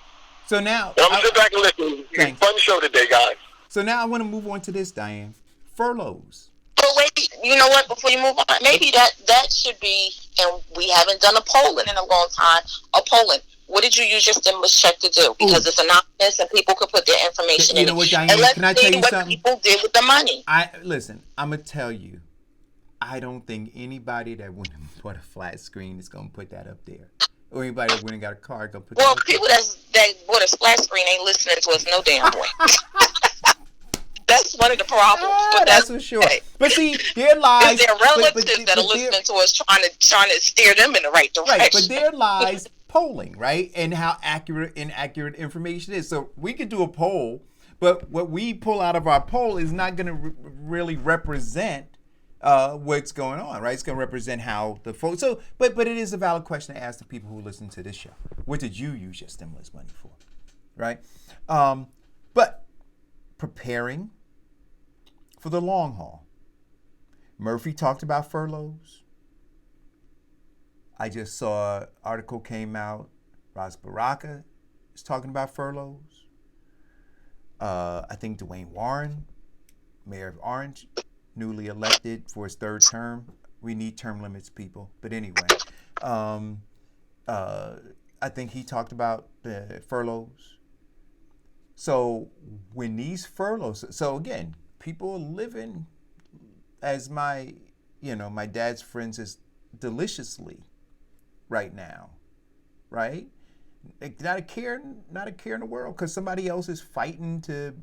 So now...
I'm going to sit back and listen. It's a fun show today, guys.
So now I want to move on to this, Diane. Furloughs.
But wait, you know what? Before you move on, maybe that should be, and we haven't done a polling in a long time. A polling. What did you use your stimulus check to do? Because it's anonymous and people could put their information
You
in
know
it.
what, Diane?
And let's
Can I tell
see
you
what
something?
people did with the money.
Listen, I'm gonna tell you, I don't think anybody that went and bought a flat screen is gonna put that up there. Or anybody that went and got a car gonna put that up there.
People that bought a splash screen ain't listening to us no damn way. That's one of the problems. But
That's for sure. But see, there lies.
Their relatives that are listening to us trying to steer them in the right direction.
Right, but there lies polling, right, and how inaccurate information is. So we could do a poll, but what we pull out of our poll is not going to really represent what's going on, right? It's going to represent how the folks. So, but it is a valid question to ask the people who listen to this show. What did you use your stimulus money for, right? But preparing for the long haul. Murphy talked about furloughs. I just saw an article came out. Ras Baraka is talking about furloughs. I think Dwayne Warren, mayor of Orange, newly elected for his third term. We need term limits, people. But anyway, I think he talked about the furloughs. So when these furloughs, so again, people are living, as my dad's friend says, deliciously right now, right? Not a care in the world, because somebody else is fighting to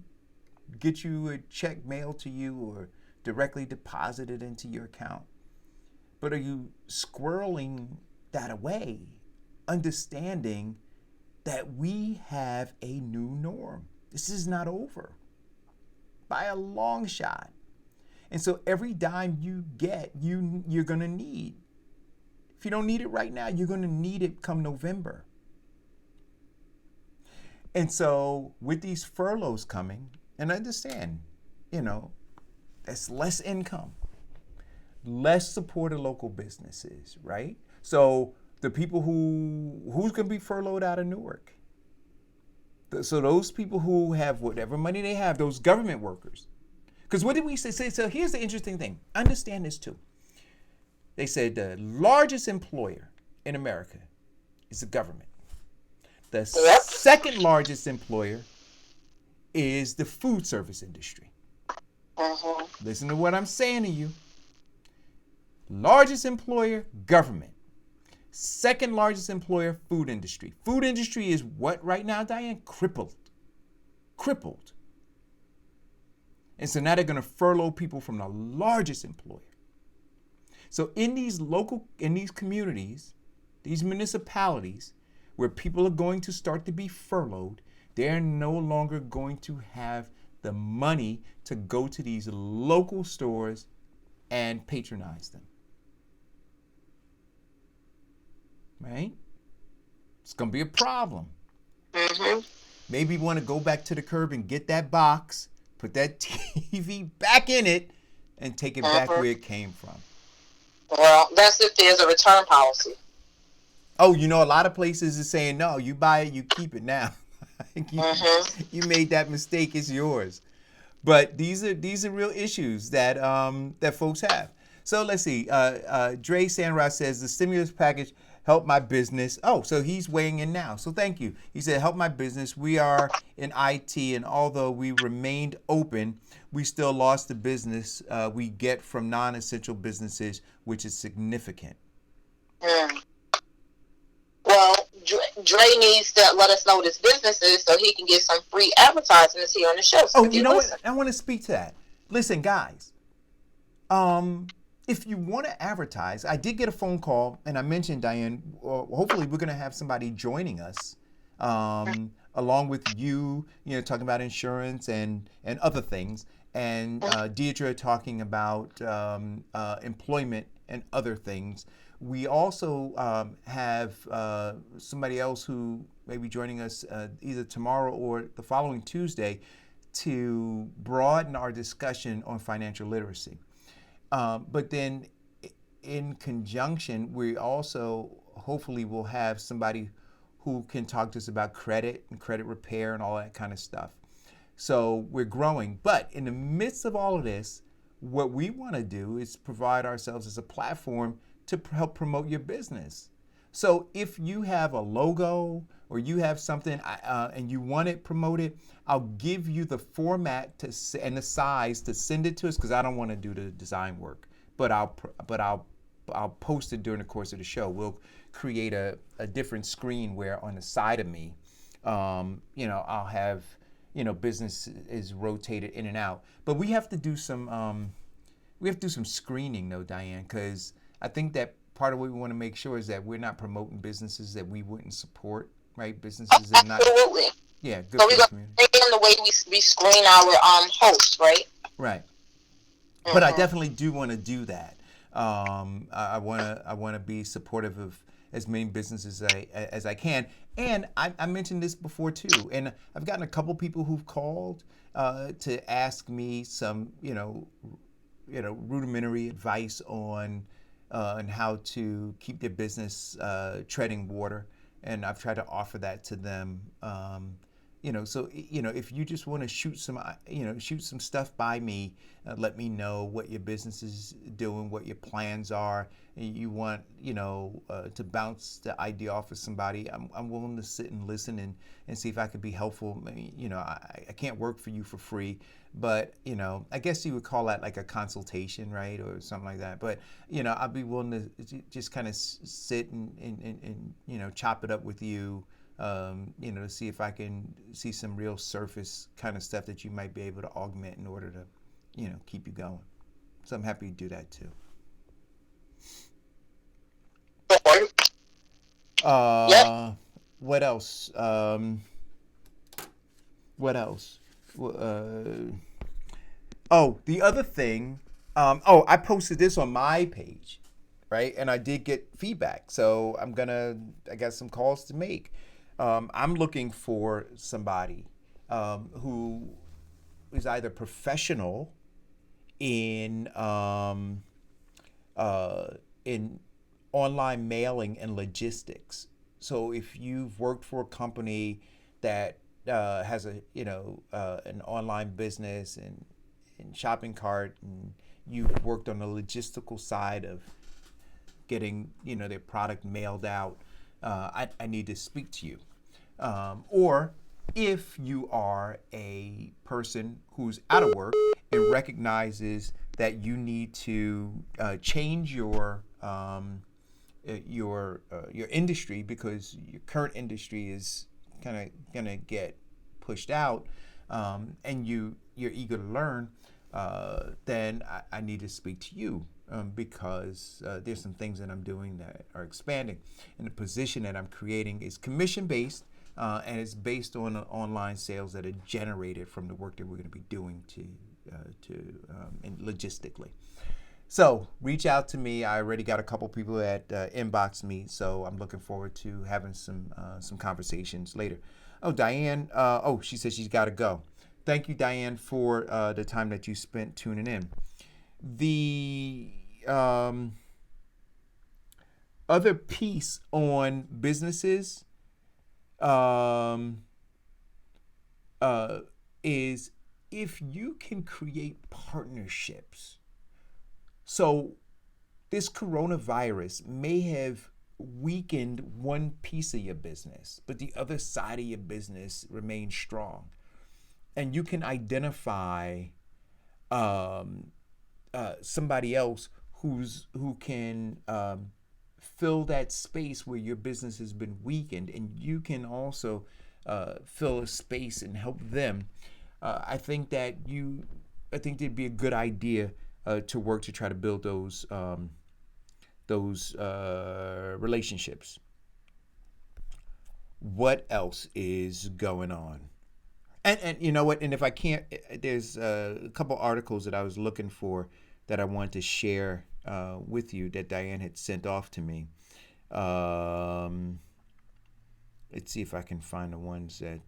get you a check mailed to you or directly deposited into your account. But are you squirreling that away, understanding that we have a new norm? This is not over by a long shot. And so every dime you get, you're going to need. If you don't need it right now, you're going to need it come November. And so with these furloughs coming, and I understand, that's less income, less support of local businesses, right? So the people who's going to be furloughed out of Newark? So those people who have whatever money they have, those government workers. Because what did we say? So here's the interesting thing. Understand this too. They said the largest employer in America is the government. The second largest employer is the food service industry. Listen to what I'm saying to you. Largest employer, government. Second largest employer, food industry. Food industry is what right now, Diane? Crippled. And so now they're going to furlough people from the largest employer. So in these communities, these municipalities, where people are going to start to be furloughed, they're no longer going to have the money to go to these local stores and patronize them. Right? It's going to be a problem. Maybe you want to go back to the curb and get that box, put that TV back in it, and take it back where it came from.
Well, that's if there's a return policy.
Oh, a lot of places are saying, no, you buy it, you keep it now. You made that mistake, it's yours. But these are real issues that that folks have. So let's see. Dre Sandrock says the stimulus package helped my business. Oh, so he's weighing in now. So thank you. He said, help my business. We are in IT, and although we remained open, we still lost the business we get from non-essential businesses, which is significant.
Well, Dre needs to let us know what his business is so he can get some free advertisements here on the show. So
you know what? I want to speak to that. Listen, guys. If you want to advertise, I did get a phone call, and I mentioned, Diane, hopefully we're going to have somebody joining us along with you, talking about insurance and other things, and Deidre talking about employment and other things. We also have somebody else who may be joining us either tomorrow or the following Tuesday to broaden our discussion on financial literacy. But then in conjunction, we also hopefully will have somebody who can talk to us about credit and credit repair and all that kind of stuff. So we're growing. But in the midst of all of this, what we want to do is provide ourselves as a platform to help promote your business. So if you have a logo or you have something and you want it promoted, I'll give you the format and the size to send it to us, because I don't want to do the design work. But I'll post it during the course of the show. We'll create a different screen where on the side of me, I'll have, business is rotated in and out. But we have to do some screening though, Diane, because I think that part of what we want to make sure is that we're not promoting businesses that we wouldn't support, right? Businesses that not.
Absolutely.
Yeah, good
So
for
we're
the
going
community.
to bring in the way we screen our hosts, right?
Right. But I definitely do want to do that. I want to be supportive of as many businesses as I can. And I mentioned this before too. And I've gotten a couple people who've called to ask me some, rudimentary advice on how to keep their business treading water. And I've tried to offer that to them. So if you just want to shoot some stuff by me, let me know what your business is doing, what your plans are, and you want to bounce the idea off of somebody. I'm willing to sit and listen and see if I could be helpful. I can't work for you for free, but I guess you would call that like a consultation, right, or something like that. But I'd be willing to just kind of sit and chop it up with you. To see if I can see some real surface kind of stuff that you might be able to augment in order to, keep you going. So I'm happy to do that too. What else? What else? The other thing. I posted this on my page, right? And I did get feedback. So I got some calls to make. I'm looking for somebody who is either professional in online mailing and logistics. So if you've worked for a company that has an online business and shopping cart, and you've worked on the logistical side of getting their product mailed out, I need to speak to you. Or if you are a person who's out of work and recognizes that you need to change your industry because your current industry is kind of gonna get pushed out, and you're eager to learn, then I need to speak to you. Because there's some things that I'm doing that are expanding. And the position that I'm creating is commission-based, and it's based on online sales that are generated from the work that we're going to be doing and logistically. So reach out to me. I already got a couple people that inboxed me, so I'm looking forward to having some conversations later. Oh, Diane. She says she's got to go. Thank you, Diane, for the time that you spent tuning in. The other piece on businesses is if you can create partnerships. So this coronavirus may have weakened one piece of your business, but the other side of your business remains strong. And you can identify somebody else who can fill that space where your business has been weakened, and you can also fill a space and help them. I think there'd be a good idea to work to try to build those relationships. What else is going on? And you know what? And if I can't, there's a couple articles that I was looking for that I wanted to share with you that Diane had sent off to me. Let's see if I can find the ones that.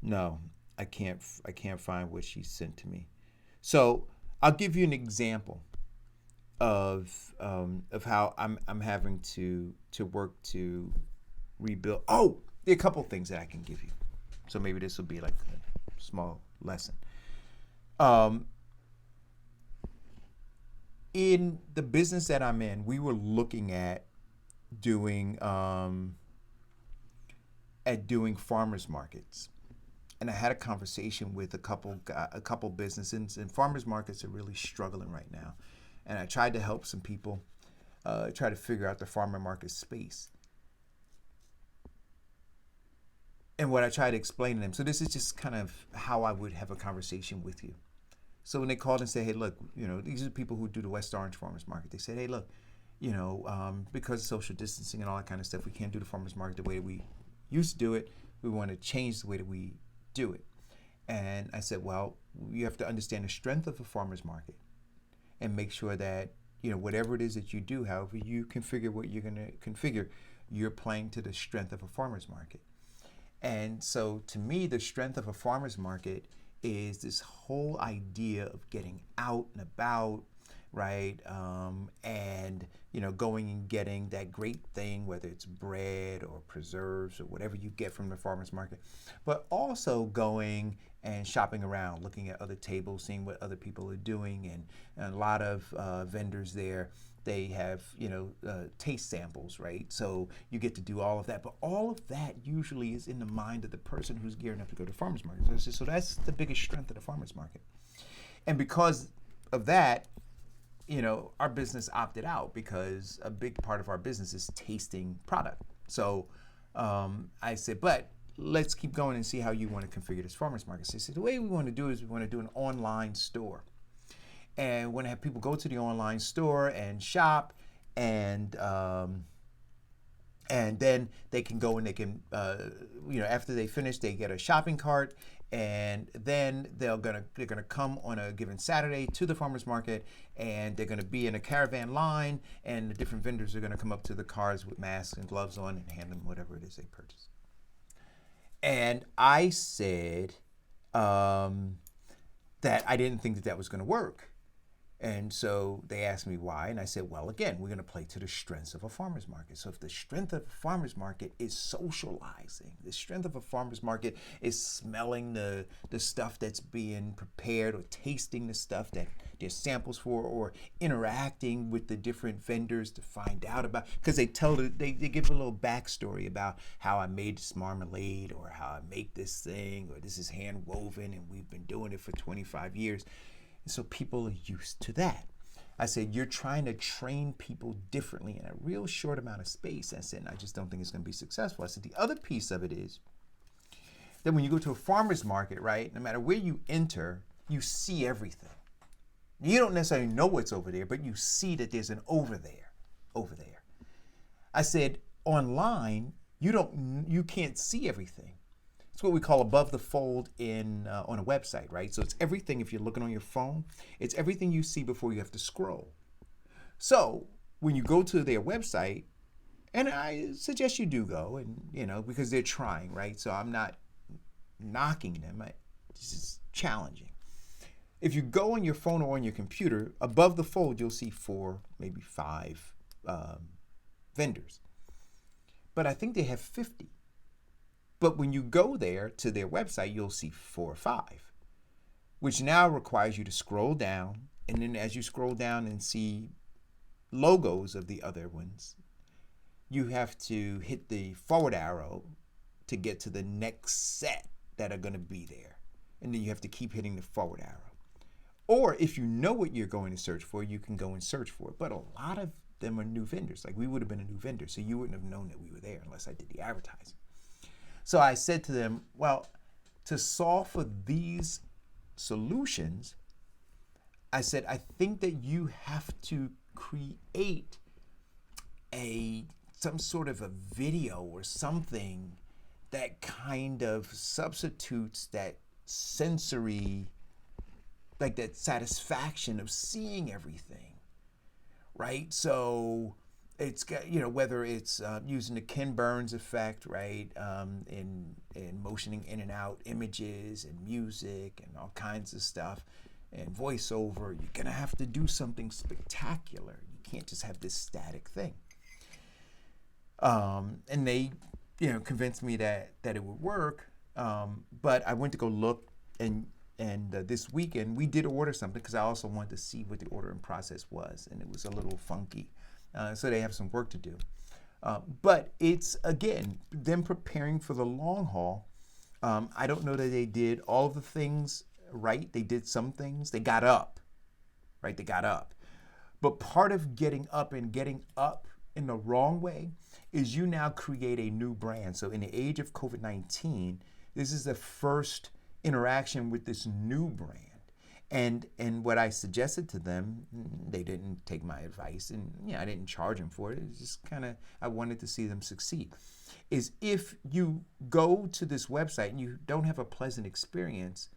No, I can't find what she sent to me. So I'll give you an example of how I'm having to work to rebuild. Oh, there are a couple things that I can give you. So maybe this will be like a small lesson. In the business that I'm in, we were looking at doing farmers markets, and I had a conversation with a couple businesses, and farmers markets are really struggling right now. And I tried to help some people try to figure out the farmer market space. And what I try to explain to them, so this is just kind of how I would have a conversation with you. So when they called and said, hey, look, these are the people who do the West Orange Farmers Market. They said, hey, look, because of social distancing and all that kind of stuff, we can't do the farmers market the way we used to do it. We want to change the way that we do it. And I said, well, you have to understand the strength of a farmers market and make sure that, whatever it is that you do, however you configure what you're going to configure, you're playing to the strength of a farmers market. And so to me, the strength of a farmers market is this whole idea of getting out and about, right? And, going and getting that great thing, whether it's bread or preserves or whatever you get from the farmer's market, but also going and shopping around, looking at other tables, seeing what other people are doing. And a lot of vendors there, they have, taste samples, right? So you get to do all of that. But all of that usually is in the mind of the person who's gearing up to go to the farmer's market. So that's the biggest strength of the farmer's market. And because of that, our business opted out because a big part of our business is tasting product. So I said, but let's keep going and see how you want to configure this farmer's market. So I said, the way we want to do is we want to do an online store. And we want to have people go to the online store and shop, and then they can go and they can, after they finish, they get a shopping cart, and then they're gonna come on a given Saturday to the farmers market, and they're gonna be in a caravan line, and the different vendors are gonna come up to the cars with masks and gloves on and hand them whatever it is they purchase. And I said that I didn't think that was gonna work. And so they asked me why, and I said, well, again, we're going to play to the strengths of a farmer's market. So if the strength of a farmer's market is socializing, the strength of a farmer's market is smelling the stuff that's being prepared, or tasting the stuff that there's samples for, or interacting with the different vendors to find out about, because they give a little backstory about how I made this marmalade, or how I make this thing, or this is hand woven and we've been doing it for 25 years. And so people are used to that. I said, you're trying to train people differently in a real short amount of space. I said, and I just don't think it's going to be successful. I said, the other piece of it is that when you go to a farmer's market, right, no matter where you enter, you see everything. You don't necessarily know what's over there, but you see that there's an over there. I said, online, you can't see everything. It's what we call above the fold on a website, right? So it's everything. If you're looking on your phone, it's everything you see before you have to scroll. So when you go to their website, and I suggest you do go, and because they're trying, right? So I'm not knocking them. This is challenging. If you go on your phone or on your computer, above the fold, you'll see 4, maybe 5 vendors. But I think they have 50. But when you go there to their website, you'll see 4 or 5, which now requires you to scroll down. And then as you scroll down and see logos of the other ones, you have to hit the forward arrow to get to the next set that are going to be there. And then you have to keep hitting the forward arrow. Or if you know what you're going to search for, you can go and search for it. But a lot of them are new vendors. Like we would have been a new vendor, so you wouldn't have known that we were there unless I did the advertising. So I said to them, well, to solve for these solutions, I said, I think that you have to create some sort of a video or something that kind of substitutes that sensory, like that satisfaction of seeing everything, right? So it's got, whether it's using the Ken Burns effect, right, in motioning in and out images and music and all kinds of stuff and voiceover, you're going to have to do something spectacular. You can't just have this static thing. And they, convinced me that it would work. But I went to go look, and this weekend we did order something because I also wanted to see what the ordering process was, and it was a little funky. So they have some work to do. But it's, again, them preparing for the long haul. I don't know that they did all of the things right. They did some things. They got up, right? They got up. But part of getting up and getting up in the wrong way is you now create a new brand. So in the age of COVID-19, this is the first interaction with this new brand. And what I suggested to them, they didn't take my advice, and I didn't charge them for it. It's just kind of, I wanted to see them succeed. Is if you go to this website and you don't have a pleasant experience,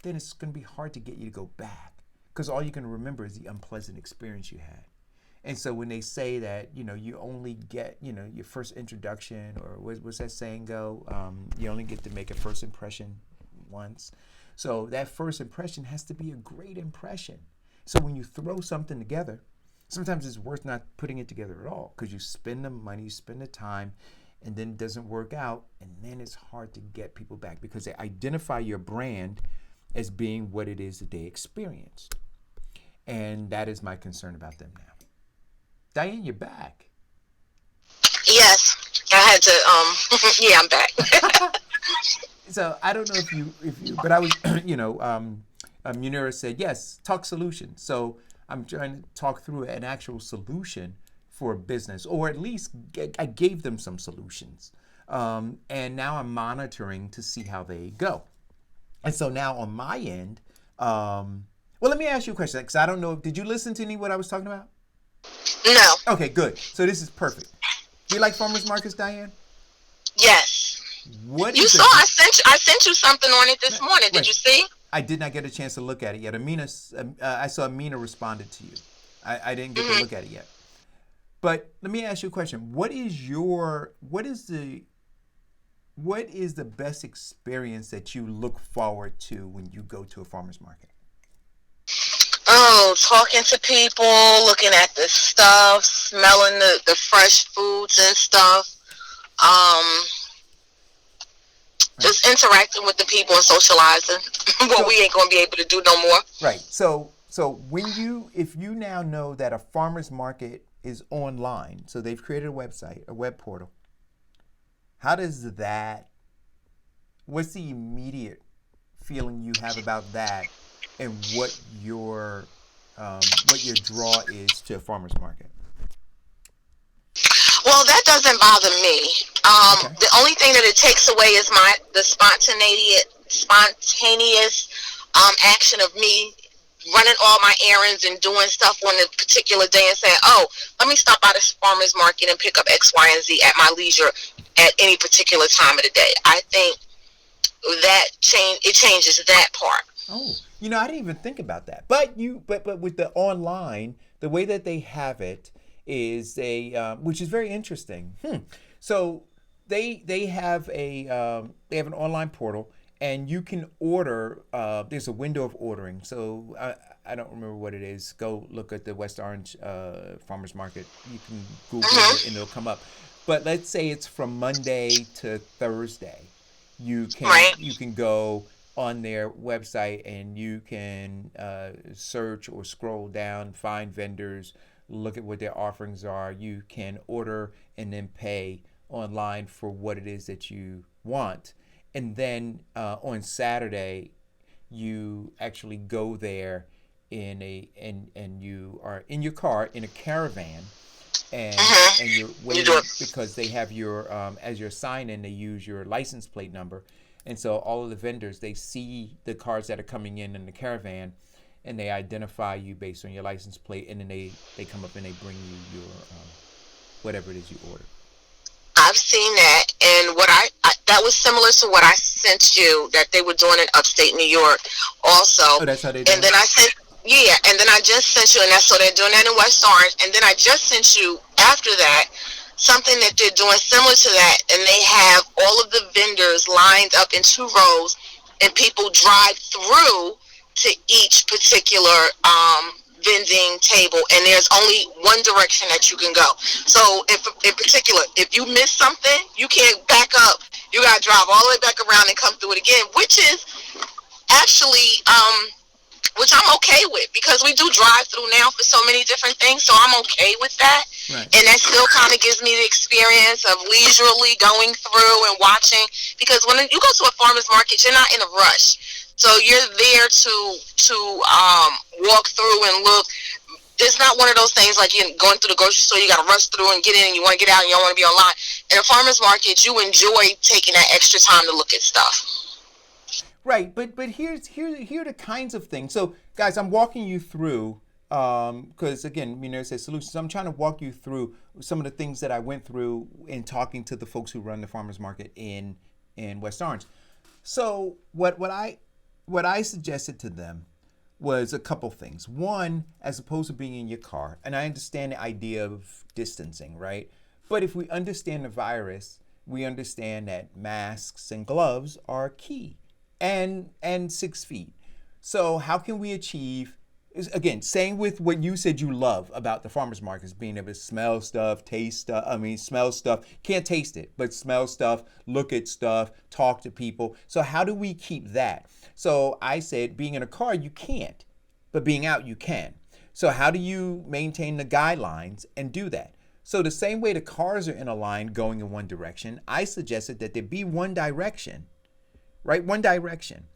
then it's going to be hard to get you to go back, because all you can remember is the unpleasant experience you had. And so when they say that, you only get, your first introduction, or what's that saying go? You only get to make a first impression once. So that first impression has to be a great impression. So when you throw something together, sometimes it's worth not putting it together at all, because you spend the money, you spend the time, and then it doesn't work out, and then it's hard to get people back because they identify your brand as being what it is that they experienced. And that is my concern about them now. Diane, you're back.
Yes, I had to. Yeah, I'm back.
So I don't know if you, but I was, Munira said, yes, talk solutions. So I'm trying to talk through an actual solution for a business, or at least I gave them some solutions. And now I'm monitoring to see how they go. And so now on my end, well, let me ask you a question, because I don't know, did you listen to any of what I was talking about?
No.
Okay, good. So this is perfect. Do you like farmers markets, Diane?
Yes.
What
you
is
saw? I sent you something on it this morning. Did you see?
I did not get a chance to look at it yet. I saw Amina responded to you. I didn't get to look at it yet. But let me ask you a question. What is the best experience that you look forward to when you go to a farmer's market?
Oh, talking to people, looking at the stuff, smelling the fresh foods and stuff. Just interacting with the people and socializing. What we ain't gonna be able to do no more.
Right. So if you now know that a farmer's market is online, so they've created a website, a web portal. What's the immediate feeling you have about that, and what your draw is to a farmer's market?
Well, that doesn't bother me.
Okay.
The only thing that it takes away is the spontaneous action of me running all my errands and doing stuff on a particular day and saying, oh, let me stop by the farmer's market and pick up X, Y, and Z at my leisure at any particular time of the day. I think that changes that part.
Oh, I didn't even think about that. But with the online, the way that they have it is which is very interesting. So they have an online portal, and you can order. There's a window of ordering. So I don't remember what it is. Go look at the West Orange Farmers Market. You can Google it and it'll come up. But let's say it's from Monday to Thursday. You can go on their website and you can search or scroll down, find vendors, look at what their offerings are. You can order and then pay online for what it is that you want. And then on Saturday, you actually go there and you are in your car in a caravan, and you're waiting because they have your as your sign-in, they use your license plate number. And so all of the vendors, they see the cars that are coming in the caravan, and they identify you based on your license plate, and then they come up and they bring you your whatever it is you order.
I've seen that, and what I that was similar to what I sent you that they were doing in upstate New York also.
Oh, that's how they do it?
And then and then I just sent you, and that's so they're doing that in West Orange, and then I just sent you after that something that they're doing similar to that, and they have all of the vendors lined up in 2 rows, and people drive through to each particular vending table, and there's only one direction that you can go. So if in particular, if you miss something, you can't back up You got to drive all the way back around and come through it again, which is actually, which I'm okay with, because we do drive through now for so many different things, so I'm okay with that.
Right.
And that still kind of gives me the experience of leisurely going through and watching, because when you go to a farmer's market, you're not in a rush. So you're there to walk through and look. It's not one of those things like you're going through the grocery store, you got to rush through and get in and you want to get out and you don't want to be online. In a farmer's market, you enjoy taking that extra time to look at stuff.
Right, but here are the kinds of things. So, guys, I'm walking you through, because again, it says solutions. I'm trying to walk you through some of the things that I went through in talking to the folks who run the farmers market in West Orange. So, what I suggested to them was a couple things. One, as opposed to being in your car, and I understand the idea of distancing, right? But if we understand the virus, we understand that masks and gloves are key. And 6 feet. So how can we achieve, again, saying with what you said you love about the farmers markets, being able to smell stuff, taste stuff, smell stuff, can't taste it, but smell stuff, look at stuff, talk to people. So how do we keep that? So I said, being in a car, you can't, but being out, you can. So how do you maintain the guidelines and do that? So the same way the cars are in a line going in one direction, I suggested that there be one direction. Right? One direction.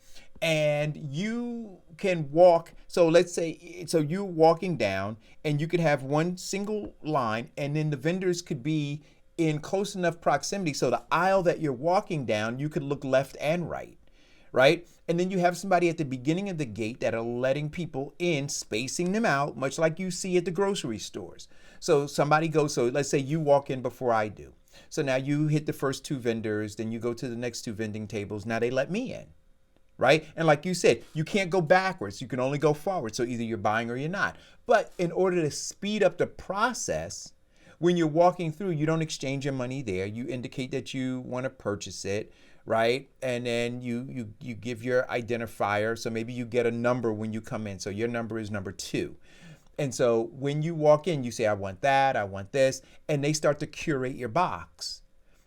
And you can walk. So let's say, so you're walking down and you could have one single line, and then the vendors could be in close enough proximity. So the aisle that you're walking down, you could look left and right. Right? And then you have somebody at the beginning of the gate that are letting people in, spacing them out, much like you see at the grocery stores. So somebody goes, so let's say you walk in before I do. So now you hit the first 2 vendors, then you go to the next 2 vending tables. Now they let me in, right? And like you said, you can't go backwards. You can only go forward. So either you're buying or you're not. But in order to speed up the process, when you're walking through, you don't exchange your money there. You indicate that you want to purchase it, right? And then you give your identifier. So maybe you get a number when you come in. So your number is number 2. And so when you walk in, you say, I want that, I want this, and they start to curate your box,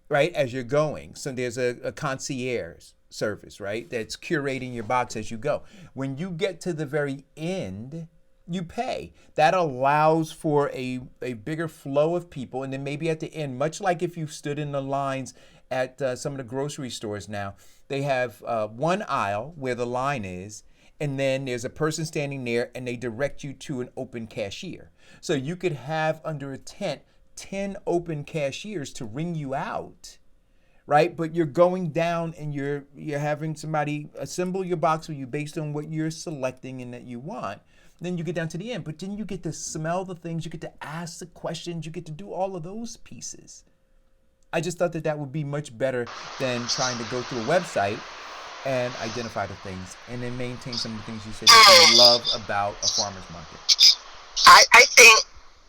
right, as you're going. So there's a concierge service, right, that's curating your box as you go. When you get to the very end, you pay. That allows for a bigger flow of people. And then maybe at the end, much like if you stood in the lines at some of the grocery stores now, they have one aisle where the line is, and then there's a person standing there and they direct you to an open cashier. So you could have under a tent 10 open cashiers to ring you out, right? But you're going down and you're having somebody assemble your box for you based on what you're selecting and that you want. Then you get down to the end, but then you get to smell the things, you get to ask the questions, you get to do all of those pieces. I just thought that would be much better than trying to go through a website and identify the things, and then maintain some of the things you said that you love about a farmer's market.
I think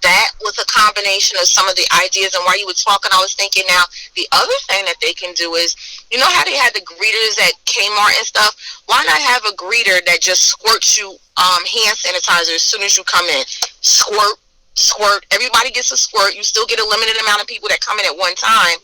that was a combination of some of the ideas, and while you were talking, I was thinking now, the other thing that they can do is, you know how they had the greeters at Kmart and stuff? Why not have a greeter that just squirts you hand sanitizer as soon as you come in? Squirt. Everybody gets a squirt. You still get a limited amount of people that come in at one time.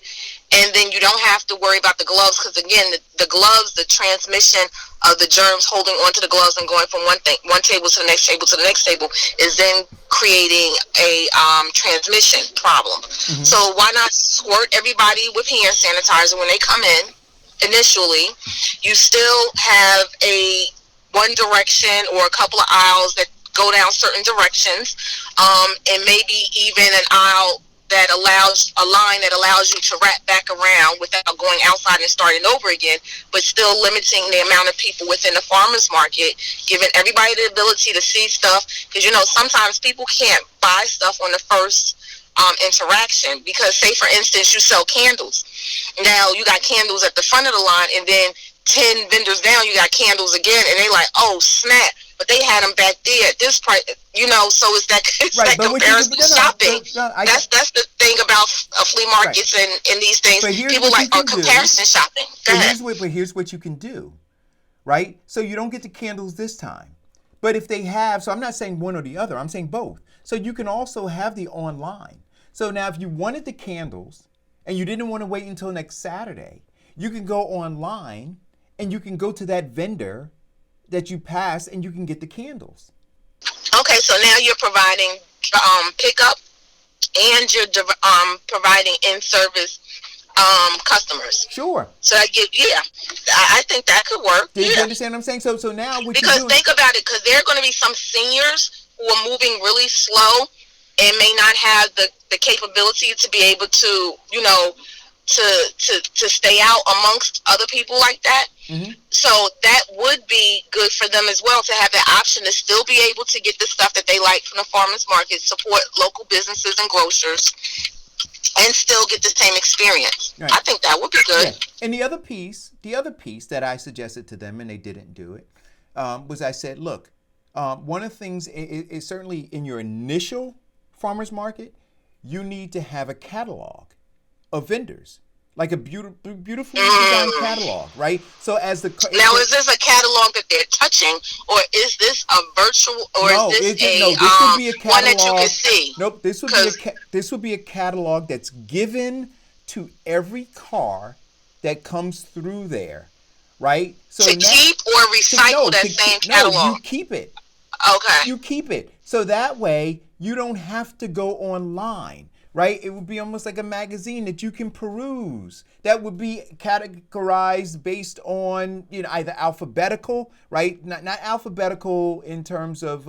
And then you don't have to worry about the gloves, because again, the gloves, the transmission of the germs holding onto the gloves and going from one table to the next table to the next table is then creating a transmission problem. Mm-hmm. So why not squirt everybody with hand sanitizer when they come in initially? You still have a one direction or a couple of aisles that go down certain directions, and maybe even an aisle that allows a line that allows you to wrap back around without going outside and starting over again, but still limiting the amount of people within the farmers market, giving everybody the ability to see stuff. Because, you know, sometimes people can't buy stuff on the first interaction, because say, for instance, you sell candles. Now you got candles at the front of the line, and then 10 vendors down, you got candles again, and they like, oh, snap. But they had them back there at this price, you know. So it's that comparison shopping. That's the thing about flea markets and these things. People like comparison shopping.
But here's what you can do, right? So you don't get the candles this time, but if they have, so I'm not saying one or the other, I'm saying both. So you can also have the online. So now if you wanted the candles and you didn't want to wait until next Saturday, You can go online and you can go to that vendor that you pass and you can get the candles.
Okay, so now you're providing pickup and you're providing in-service customers.
Sure.
So I think that could work.
Do you understand what I'm saying? So now what
because
you're doing,
think about it, because there are going to be some seniors who are moving really slow and may not have the capability to be able to, you know, to stay out amongst other people like that.
Mm-hmm.
So that would be good for them as well, to have the option to still be able to get the stuff that they like from the farmers market, support local businesses and grocers, and still get the same experience. Right. I think that would be good.
Yeah. And the other piece that I suggested to them, and they didn't do it, was I said, look, one of the things is certainly in your initial farmers market, you need to have a catalog of vendors, like a beautifully designed catalog, right? So as the
now, is this a catalog that they're touching, or is this a virtual, or is this
this would be a catalog,
one that you can see?
Nope, this would be a catalog that's given to every car that comes through there, right? So
to keep or recycle that same catalog.
No, you keep it.
Okay.
You keep it, so that way you don't have to go online. Right? It would be almost like a magazine that you can peruse. That would be categorized based on, you know, either alphabetical, right? Not alphabetical in terms of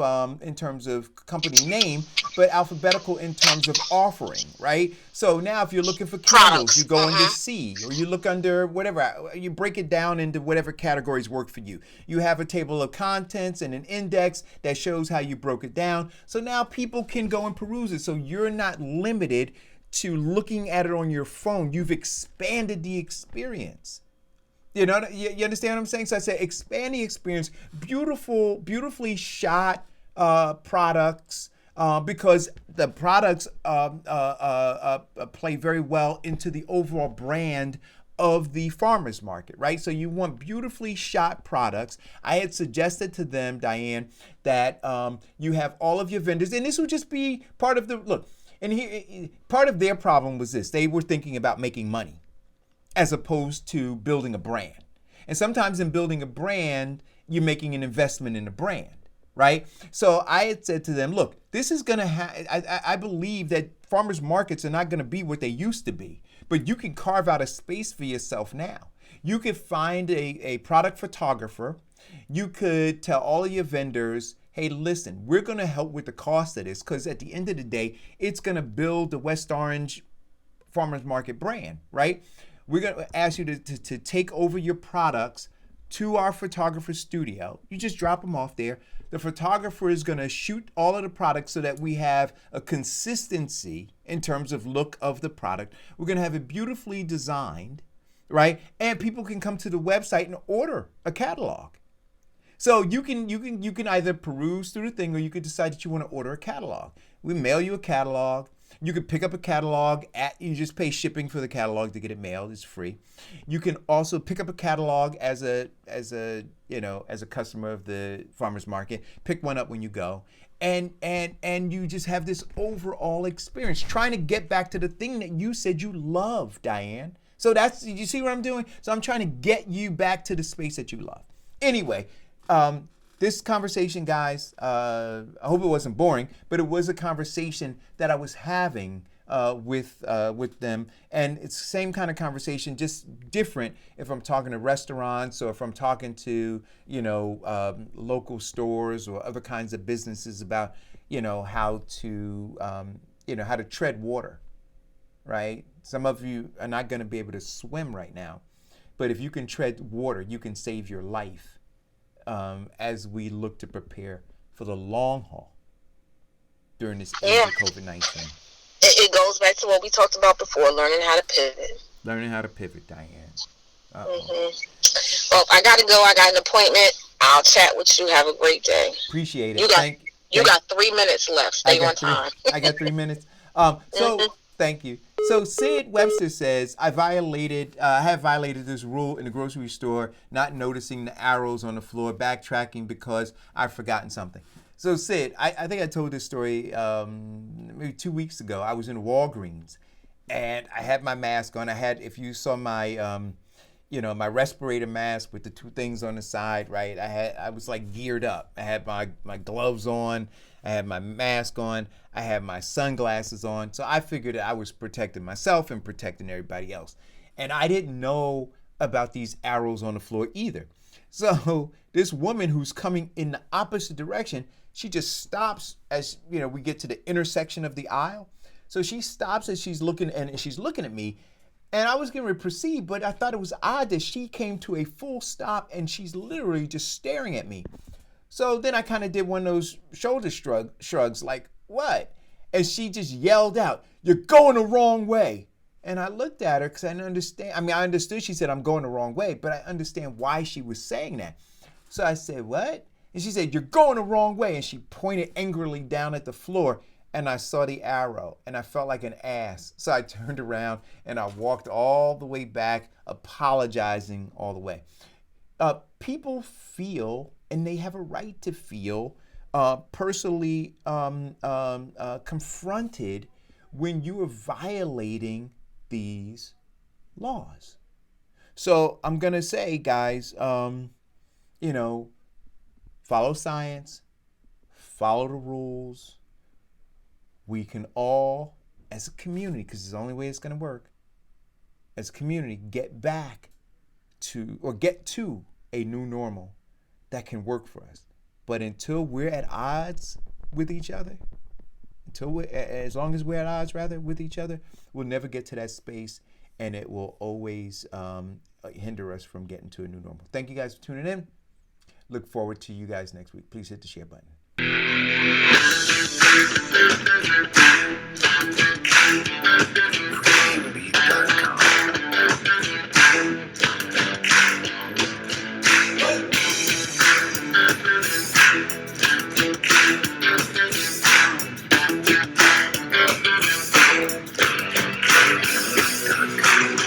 company name, but alphabetical in terms of offering, right? So now if you're looking for candles, you go into C, or you look under whatever, you break it down into whatever categories work for you. You have a table of contents and an index that shows how you broke it down. So now people can go and peruse it. So you're not limited to looking at it on your phone. You've expanded the experience. You know, you understand what I'm saying? So I said expand the experience. Beautifully shot products, because the products play very well into the overall brand of the farmers market, right? So you want beautifully shot products. I had suggested to them, Diane, that you have all of your vendors, and this would just be part of the look. And here, part of their problem was this: they were thinking about making money as opposed to building a brand. And sometimes in building a brand, you're making an investment in a brand, right? So I had said to them, look, this is going to I believe that farmers markets are not going to be what they used to be, but you can carve out a space for yourself now. You could find a product photographer. You could tell all of your vendors, hey, listen, we're going to help with the cost of this, because at the end of the day, it's going to build the West Orange Farmers Market brand, right? We're going to ask you to take over your products to our photographer studio. You just drop them off there. The photographer is going to shoot all of the products so that we have a consistency in terms of look of the product. We're going to have it beautifully designed, right? And people can come to the website and order a catalog. So you can either peruse through the thing, or you could decide that you want to order a catalog. We mail you a catalog. You can pick up a catalog you just pay shipping for the catalog to get it mailed. It's free. You can also pick up a catalog as a customer of the farmers market. Pick one up when you go. And you just have this overall experience, trying to get back to the thing that you said you love, Diane. So you see what I'm doing? So I'm trying to get you back to the space that you love. Anyway, this conversation, guys, I hope it wasn't boring, but it was a conversation that I was having with them, and it's the same kind of conversation, just different if I'm talking to restaurants or if I'm talking to local stores or other kinds of businesses about how to tread water, right? Some of you are not going to be able to swim right now, but if you can tread water, you can save your life. As we look to prepare for the long haul during this age of COVID-19.
It goes back to what we talked about before, learning how to pivot.
Learning how to pivot, Diane.
Well, I got to go. I got an appointment. I'll chat with you. Have a great day.
Appreciate it.
You got 3 minutes left. Stay on time.
I got 3 minutes. Thank you. So Sid Webster says, I have violated this rule in the grocery store, not noticing the arrows on the floor, backtracking because I've forgotten something. So Sid, I think I told this story maybe 2 weeks ago. I was in Walgreens and I had my mask on. If you saw my my respirator mask with the two things on the side, right? I was like geared up. I had my gloves on, I had my mask on, I had my sunglasses on. So I figured that I was protecting myself and protecting everybody else. And I didn't know about these arrows on the floor either. So this woman who's coming in the opposite direction, she just stops as we get to the intersection of the aisle. So she stops as she's looking at me. And I was going to proceed, but I thought it was odd that she came to a full stop and she's literally just staring at me. So then I kind of did one of those shoulder shrugs, like, what? And she just yelled out, "You're going the wrong way." And I looked at her because I didn't understand. I mean, I understood she said I'm going the wrong way, but I understand why she was saying that. So I said, "What?" And she said, "You're going the wrong way." And she pointed angrily down at the floor. And I saw the arrow and I felt like an ass. So I turned around and I walked all the way back, apologizing all the way. People feel, and they have a right to feel, personally confronted when you are violating these laws. So I'm going to say, guys, follow science, follow the rules. We can all, as a community, because it's the only way it's going to work, as a community, get to a new normal that can work for us. But until we're at odds with each other, as long as we're at odds, with each other, we'll never get to that space, and it will always hinder us from getting to a new normal. Thank you guys for tuning in. Look forward to you guys next week. Please hit the share button.